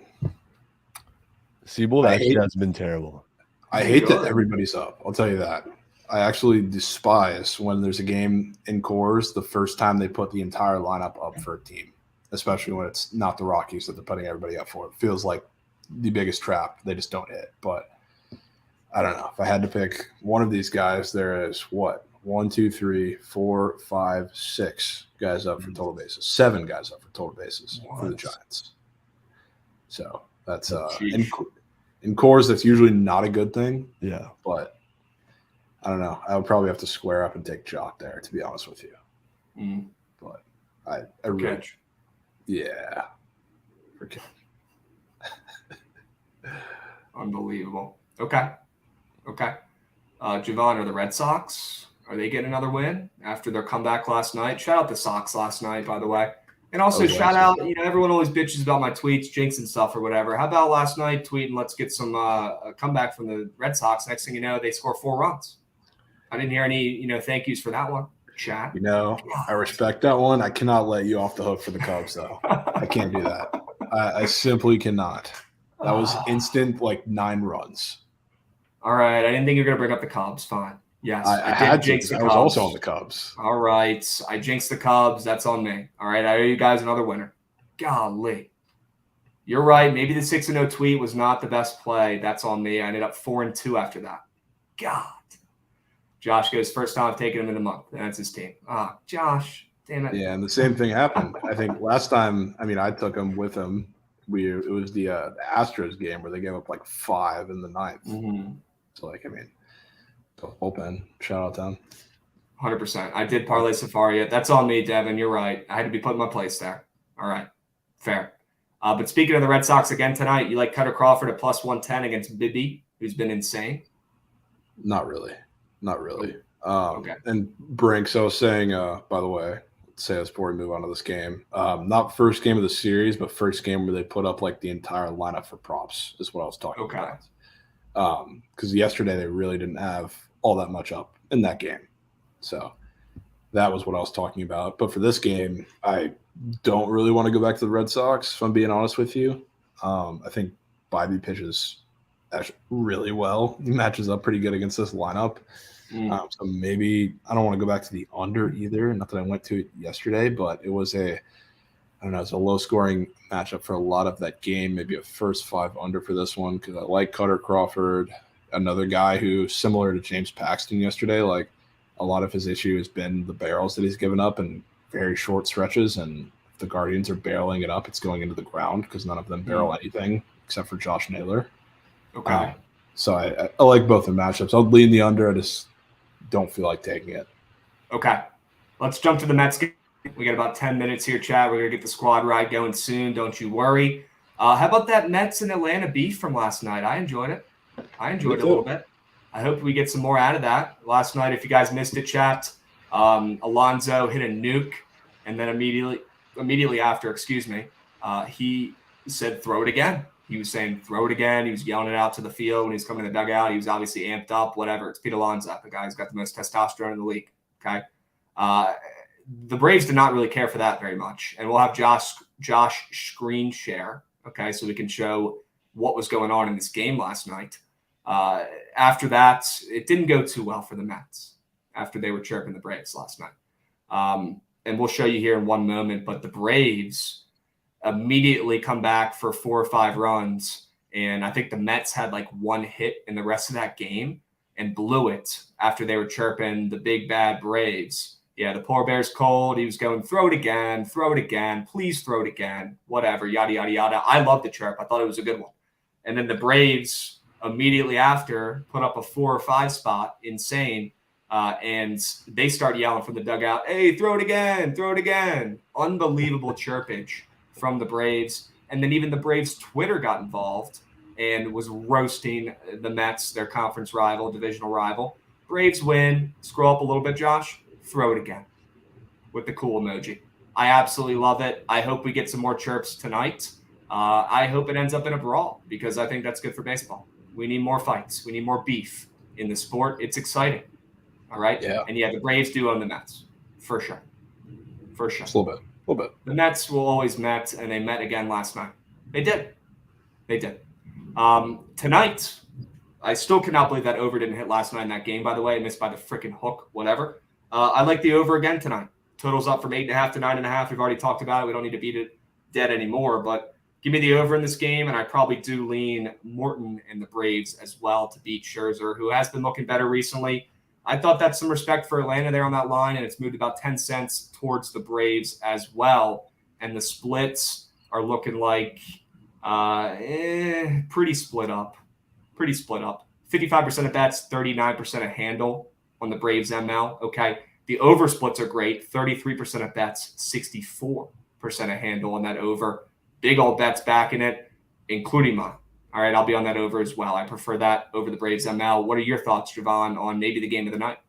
Seabold actually has been terrible. I hate that everybody's up. I'll tell you that. I actually despise when there's a game in Coors the first time they put the entire lineup up for a team, especially when it's not the Rockies that they're putting everybody up for. It feels like the biggest trap. They just don't hit. But I don't know. If I had to pick one of these guys, there is 1, 2, 3, 4, 5, 6 guys up for total bases. 7 guys up for total bases for the Giants. So that's in Coors, that's usually not a good thing. Yeah. But I don't know. I would probably have to square up and take Jock there, to be honest with you. But I really, yeah. Okay. Unbelievable. Okay. Javon, are the Red Sox, are they getting another win after their comeback last night? Shout out the Sox last night, by the way. And also shout out, everyone always bitches about my tweets, jinx and stuff or whatever. How about last night tweeting, let's get some a comeback from the Red Sox. Next thing you know, they score 4 runs. I didn't hear any, thank yous for that one, chat. I respect that one. I cannot let you off the hook for the Cubs, though. I can't do that. I simply cannot. That was instant, 9 runs. All right. I didn't think you were going to bring up the Cubs. Fine. Yes. I was also on the Cubs. All right. I jinxed the Cubs. That's on me. All right. I owe you guys another winner. Golly. You're right. Maybe the 6-0 tweet was not the best play. That's on me. I ended up 4-2 after that. God. Josh goes, first time I've taken him in a month. That's his team. Josh. Damn it. Yeah, and the same thing happened. I think last time, I took him with him. It was the Astros game where they gave up 5 in the 9th. Mm-hmm. So, the bullpen. Shout out to them. 100%. I did parlay Safari. That's on me, Devin. You're right. I had to be put in my place there. All right. Fair. But speaking of the Red Sox again tonight, you like Cutter Crawford at plus 110 against Bibby, who's been insane? Not really. Okay. And Brinks, I was saying, by the way, say this before we move on to this game. Not first game of the series, but first game where they put up the entire lineup for props is what I was talking about. Because yesterday they really didn't have all that much up in that game. So that was what I was talking about. But for this game, I don't really want to go back to the Red Sox, if I'm being honest with you. I think Bibby pitches actually really well. He matches up pretty good against this lineup. So maybe I don't want to go back to the under either. Not that I went to it yesterday, but it was it's a low-scoring matchup for a lot of that game. Maybe a first 5 under for this one because I like Cutter Crawford, another guy who, similar to James Paxton yesterday, a lot of his issue has been the barrels that he's given up in very short stretches, and if the Guardians are barreling it up, it's going into the ground because none of them barrel anything except for Josh Naylor. Okay. So I like both the matchups. I'll lean the under. I just don't feel like taking it. Okay. Let's jump to the Mets game. We got about 10 minutes here, Chad. We're going to get the squad ride going soon. Don't you worry. How about that Mets and Atlanta beef from last night? I enjoyed it. A little bit. I hope we get some more out of that. Last night, if you guys missed it, chat, Alonso hit a nuke, and then immediately after, he said, throw it again. He was saying, throw it again. He was yelling it out to the field when he was coming to the dugout. He was obviously amped up, whatever. It's Pete Alonso, the guy who's got the most testosterone in the league. Okay. The Braves did not really care for that very much. And we'll have Josh screen share, okay, so we can show what was going on in this game last night. After that, it didn't go too well for the Mets after they were chirping the Braves last night. And we'll show you here in one moment, but the Braves immediately come back for 4 or 5 runs. And I think the Mets had like 1 hit in the rest of that game and blew it after they were chirping the big bad Braves. Yeah, the poor bear's cold. He was going, throw it again, please throw it again, whatever, yada, yada, yada. I loved the chirp. I thought it was a good one. And then the Braves immediately after put up a 4 or 5 spot, insane. And they start yelling from the dugout, hey, throw it again. Unbelievable chirpage from the Braves. And then even the Braves Twitter got involved and was roasting the Mets, their conference rival, divisional rival. Braves win. Scroll up a little bit, Josh. Throw it again with the cool emoji. I absolutely love it. I hope we get some more chirps tonight. I hope it ends up in a brawl because I think that's good for baseball. We need more fights. We need more beef in the sport. It's exciting. All right? Yeah. And yeah, the Braves do own the Mets. For sure. Just a little bit. The Mets will always Met, and they met again last night. They did. Tonight, I still cannot believe that over didn't hit last night in that game, by the way. Missed by the freaking hook, whatever. I like the over again tonight. Total's up from 8.5 to 9.5. We've already talked about it. We don't need to beat it dead anymore, but give me the over in this game, and I probably do lean Morton and the Braves as well to beat Scherzer, who has been looking better recently. I thought that's some respect for Atlanta there on that line, and it's moved about 10 cents towards the Braves as well. And the splits are looking like pretty split up. 55% of bets, 39% of handle on the Braves ML. Okay. The over splits are great. 33% of bets, 64% of handle on that over. Big old bets backing it, including mine. All right, I'll be on that over as well. I prefer that over the Braves ML. What are your thoughts, Javon, on maybe the game of the night?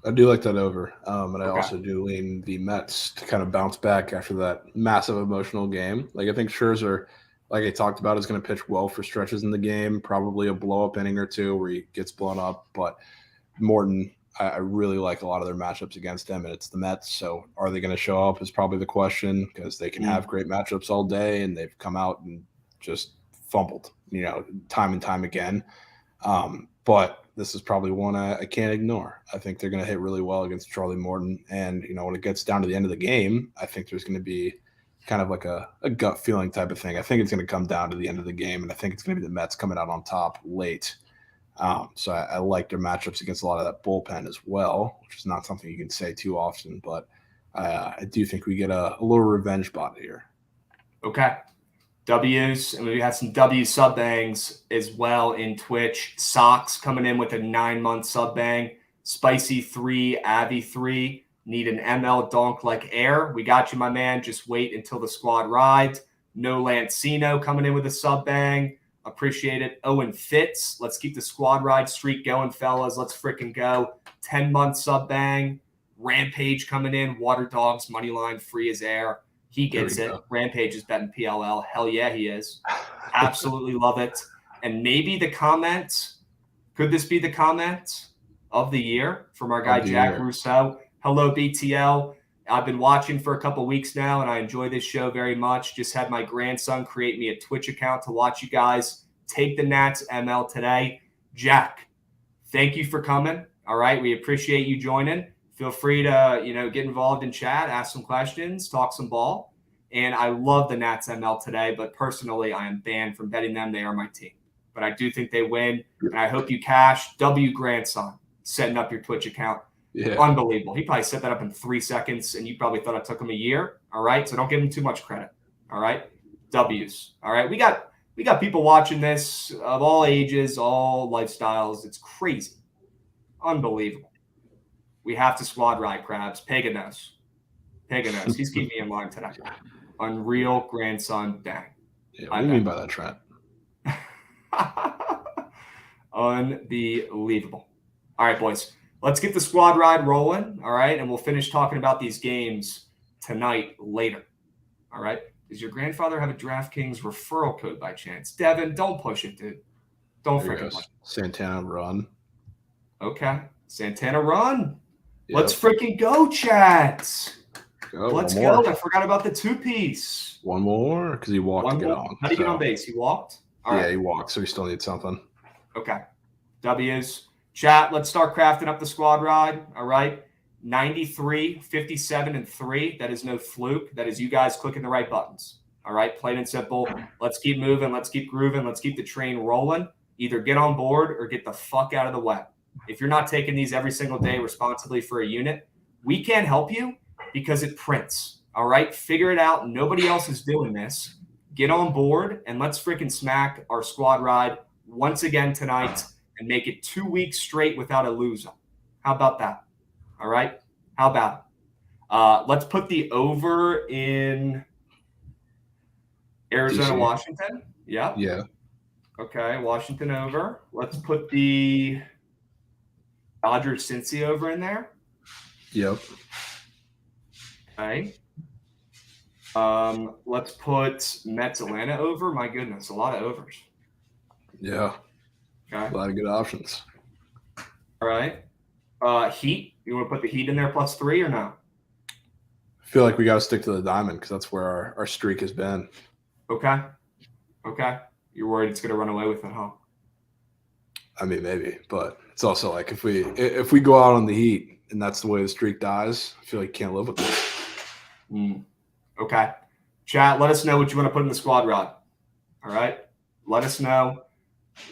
I do like that over. And I also do lean the Mets to kind of bounce back after that massive emotional game. Like I think Scherzer, like I talked about, is going to pitch well for stretches in the game, probably a blow-up inning or two where he gets blown up. But Morton, I really like a lot of their matchups against him, and it's the Mets. So are they going to show up is probably the question because they can have great matchups all day, and they've come out and just fumbled, time and time again. But this is probably one I can't ignore. I think they're going to hit really well against Charlie Morton. And, when it gets down to the end of the game, I think there's going to be kind of like a gut feeling type of thing. I think it's going to come down to the end of the game, and I think it's going to be the Mets coming out on top late. So I like their matchups against a lot of that bullpen as well, which is not something you can say too often. But I do think we get a little revenge spot here. Okay. W's, and we had some W sub bangs as well in Twitch. Sox coming in with a 9-month sub bang. Spicy 3, Avi 3. Need an ML donk like air. We got you, my man. Just wait until the squad rides. No Lancino coming in with a sub bang. Appreciate it. Owen Fitz. Let's keep the squad ride streak going, fellas. Let's freaking go. 10-month sub bang. Rampage coming in. Water Dogs money line free as air. He gets it. Go. Rampage is betting PLL. Hell yeah, he is. Absolutely love it. And maybe the comment, could this be the comment of the year from our guy Jack Rousseau? Hello, BTL. I've been watching for a couple weeks now, and I enjoy this show very much. Just had my grandson create me a Twitch account to watch you guys take the Nats ML today. Jack, thank you for coming. All right, we appreciate you joining. Feel free to, get involved in chat, ask some questions, talk some ball. And I love the Nats ML today, but personally, I am banned from betting them. They are my team. But I do think they win, and I hope you cash. W grandson setting up your Twitch account. Yeah. Unbelievable. He probably set that up in 3 seconds, and you probably thought it took him a year. All right, so don't give him too much credit. All right, W's. All right, we got people watching this of all ages, all lifestyles. It's crazy, unbelievable. We have to squad ride Krabs. Paganos. He's keeping me in line today. Unreal grandson, dang. Yeah, what do you mean by that, Trent? Unbelievable. All right, boys. let's get the squad ride rolling, all right? And we'll finish talking about these games tonight later, all right? Does your grandfather have a DraftKings referral code by chance? Devin, don't push it, dude. Don't There freaking goes push it. Santana run. Okay. Santana run. Yep. Let's freaking go, chats. Go, Let's one go. more. I forgot about the two-piece. One more because he walked to get more. on. How do you get so- on base? He walked? All yeah, right. he walked, so he still needs something. Okay. W's. Chat, let's start crafting up the squad ride. All right. 93, 57, and 3. That is no fluke. That is you guys clicking the right buttons. All right. Plain and simple. Let's keep moving. Let's keep grooving. Let's keep the train rolling. Either get on board or get the fuck out of the way. If you're not taking these every single day responsibly for a unit, we can't help you because it prints. All right. Figure it out. Nobody else is doing this. Get on board and let's freaking smack our squad ride once again tonight and make it 2 weeks straight without a loser. How about that? All right. How about it? Let's put the over in Arizona, DC. Washington. Yeah. Yeah. Okay. Washington over. Let's put the Dodgers Cincy over in there. Yep. Okay. Let's put Mets Atlanta over. My goodness, a lot of overs. Yeah. Okay. A lot of good options. All right. Heat. You want to put the Heat in there +3 or no? I feel like we got to stick to the diamond because that's where our streak has been. Okay. Okay. You're worried it's going to run away with it, huh? I mean, maybe, but it's also like if we go out on the Heat and that's the way the streak dies, I feel like you can't live with it. Okay. Chat, let us know what you want to put in the squad rod. All right. Let us know.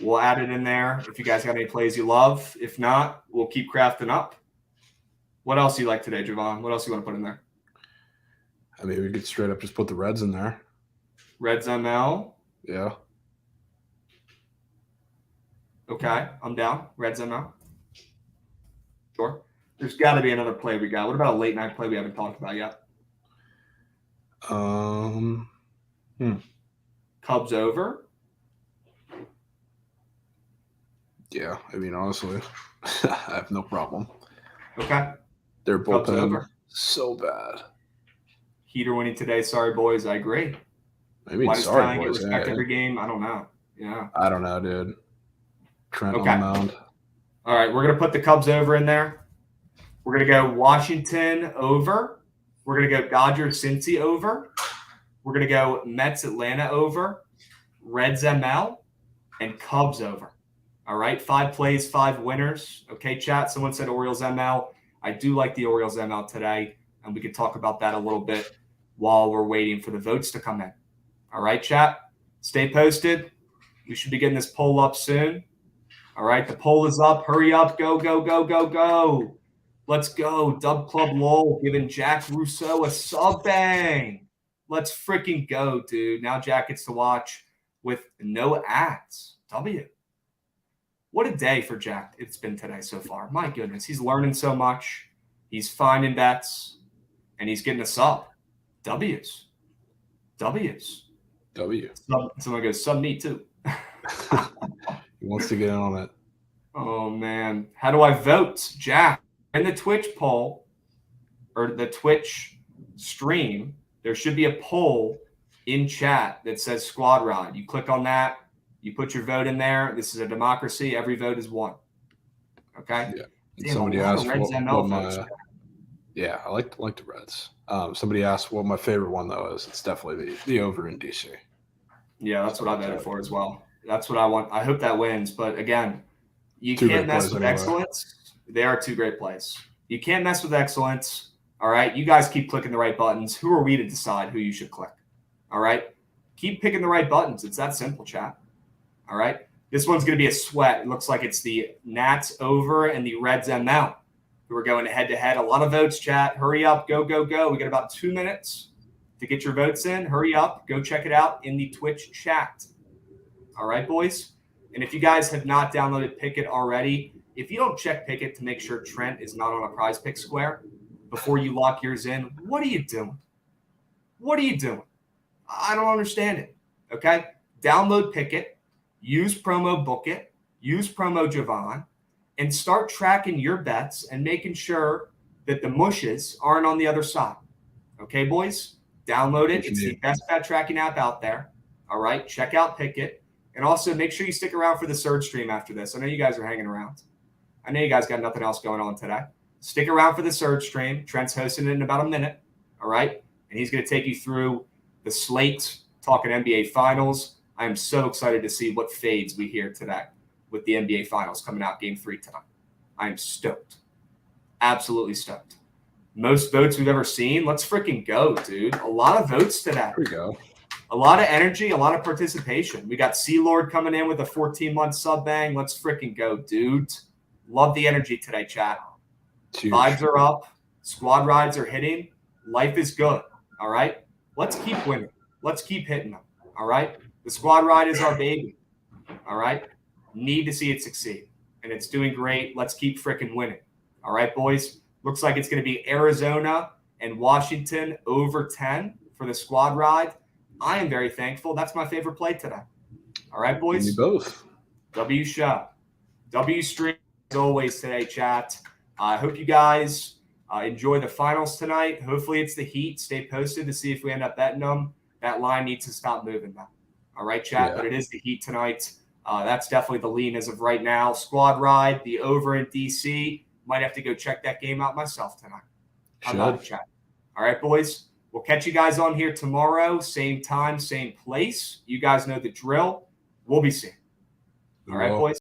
We'll add it in there if you guys got any plays you love. If not, we'll keep crafting up. What else do you like today, Javon? What else do you want to put in there? I mean, we could straight up just put the Reds in there. Reds ML. Yeah. Okay. I'm down. Reds ML. Sure. There's got to be another play we got. What about a late night play we haven't talked about yet? Cubs over. Yeah. I mean, honestly, I have no problem. Okay. Their Cubs bullpen over. so bad. Heater winning today. Sorry, boys. I agree. Maybe Why does sorry, Tying get boys. respect Yeah. every game? I don't know. Yeah. I don't know, dude. Trent Okay. on the mound. All right. We're going to put the Cubs over in there. We're going to go Washington over. We're going to go Dodgers Cincy over. We're going to go Mets Atlanta over. Reds ML and Cubs over. All right. 5 plays, 5 winners. Okay, chat. Someone said Orioles ML. I do like the Orioles ML today, and we could talk about that a little bit while we're waiting for the votes to come in. All right, chat. Stay posted. We should be getting this poll up soon. All right, the poll is up. Hurry up. Go, go, go, go, go. Let's go. Dub Club LOL giving Jack Rousseau a sub bang. Let's freaking go, dude. Now Jack gets to watch with no ads. W. What a day for Jack it's been today so far. My goodness. He's learning so much. He's finding bets. And he's getting a sub. W's. W's. W. Someone goes, sub me too. He wants to get in on it. Oh, man. How do I vote? Jack, in the Twitch poll or the Twitch stream, there should be a poll in chat that says Squad Rod. You click on that. You put your vote in there. This is a democracy. Every vote is one. Okay? Yeah. Damn, Somebody a lot of asked Reds what ML my votes. yeah, I like the Reds. Somebody asked what my favorite one though is. It's definitely the over in DC. Yeah, that's what I voted for as well. That's what I want. I hope that wins. But again, you 2 can't great mess plays with anyway. excellence. They are 2 great plays. You can't mess with excellence. All right. You guys keep clicking the right buttons. Who are we to decide who you should click? All right. Keep picking the right buttons. It's that simple, chat. All right. This one's going to be a sweat. It looks like it's the Nats over and the Reds ML. Who are going head to head. A lot of votes, chat. Hurry up. Go, go, go. We got about 2 minutes to get your votes in. Hurry up. Go check it out in the Twitch chat. All right, boys. And if you guys have not downloaded Pickett already, if you don't check Pickett to make sure Trent is not on a prize pick square before you lock yours in, what are you doing? What are you doing? I don't understand it. Okay? Download Pickett. Use promo Book It. Use promo Javon. and start tracking your bets and making sure that the mushes aren't on the other side. Okay, boys? Download it. It's the best bet tracking app out there. All right? Check out Pick'It. And also make sure you stick around for the Surge stream after this. I know you guys are hanging around. I know you guys got nothing else going on today. Stick around for the Surge stream. Trent's hosting it in about a minute. All right? And he's going to take you through the slate, talking NBA Finals. I am so excited to see what fades we hear today with the NBA Finals coming out Game 3 tonight. I am stoked. Absolutely stoked. Most votes we've ever seen. Let's freaking go, dude. A lot of votes today. There we go. A lot of energy, a lot of participation. We got C-Lord coming in with a 14-month sub bang. Let's freaking go, dude. Love the energy today, chat. Cheers. Vibes are up. Squad rides are hitting. Life is good. All right? Let's keep winning. Let's keep hitting them. All right? The squad ride is our baby. All right? Need to see it succeed. And it's doing great. Let's keep freaking winning. All right, boys? Looks like it's going to be Arizona and Washington over 10 for the squad ride. I am very thankful. That's my favorite play today. All right, boys? Me both. W show. W stream as always today, chat. I hope you guys enjoy the finals tonight. Hopefully it's the Heat. Stay posted to see if we end up betting them. That line needs to stop moving now. All right, chat? Yeah. But it is the Heat tonight. That's definitely the lean as of right now. Squad ride, the over in DC. Might have to go check that game out myself tonight. How about it, chat? All right, boys? We'll catch you guys on here tomorrow. Same time, same place. You guys know the drill. We'll be seeing. All right, boys?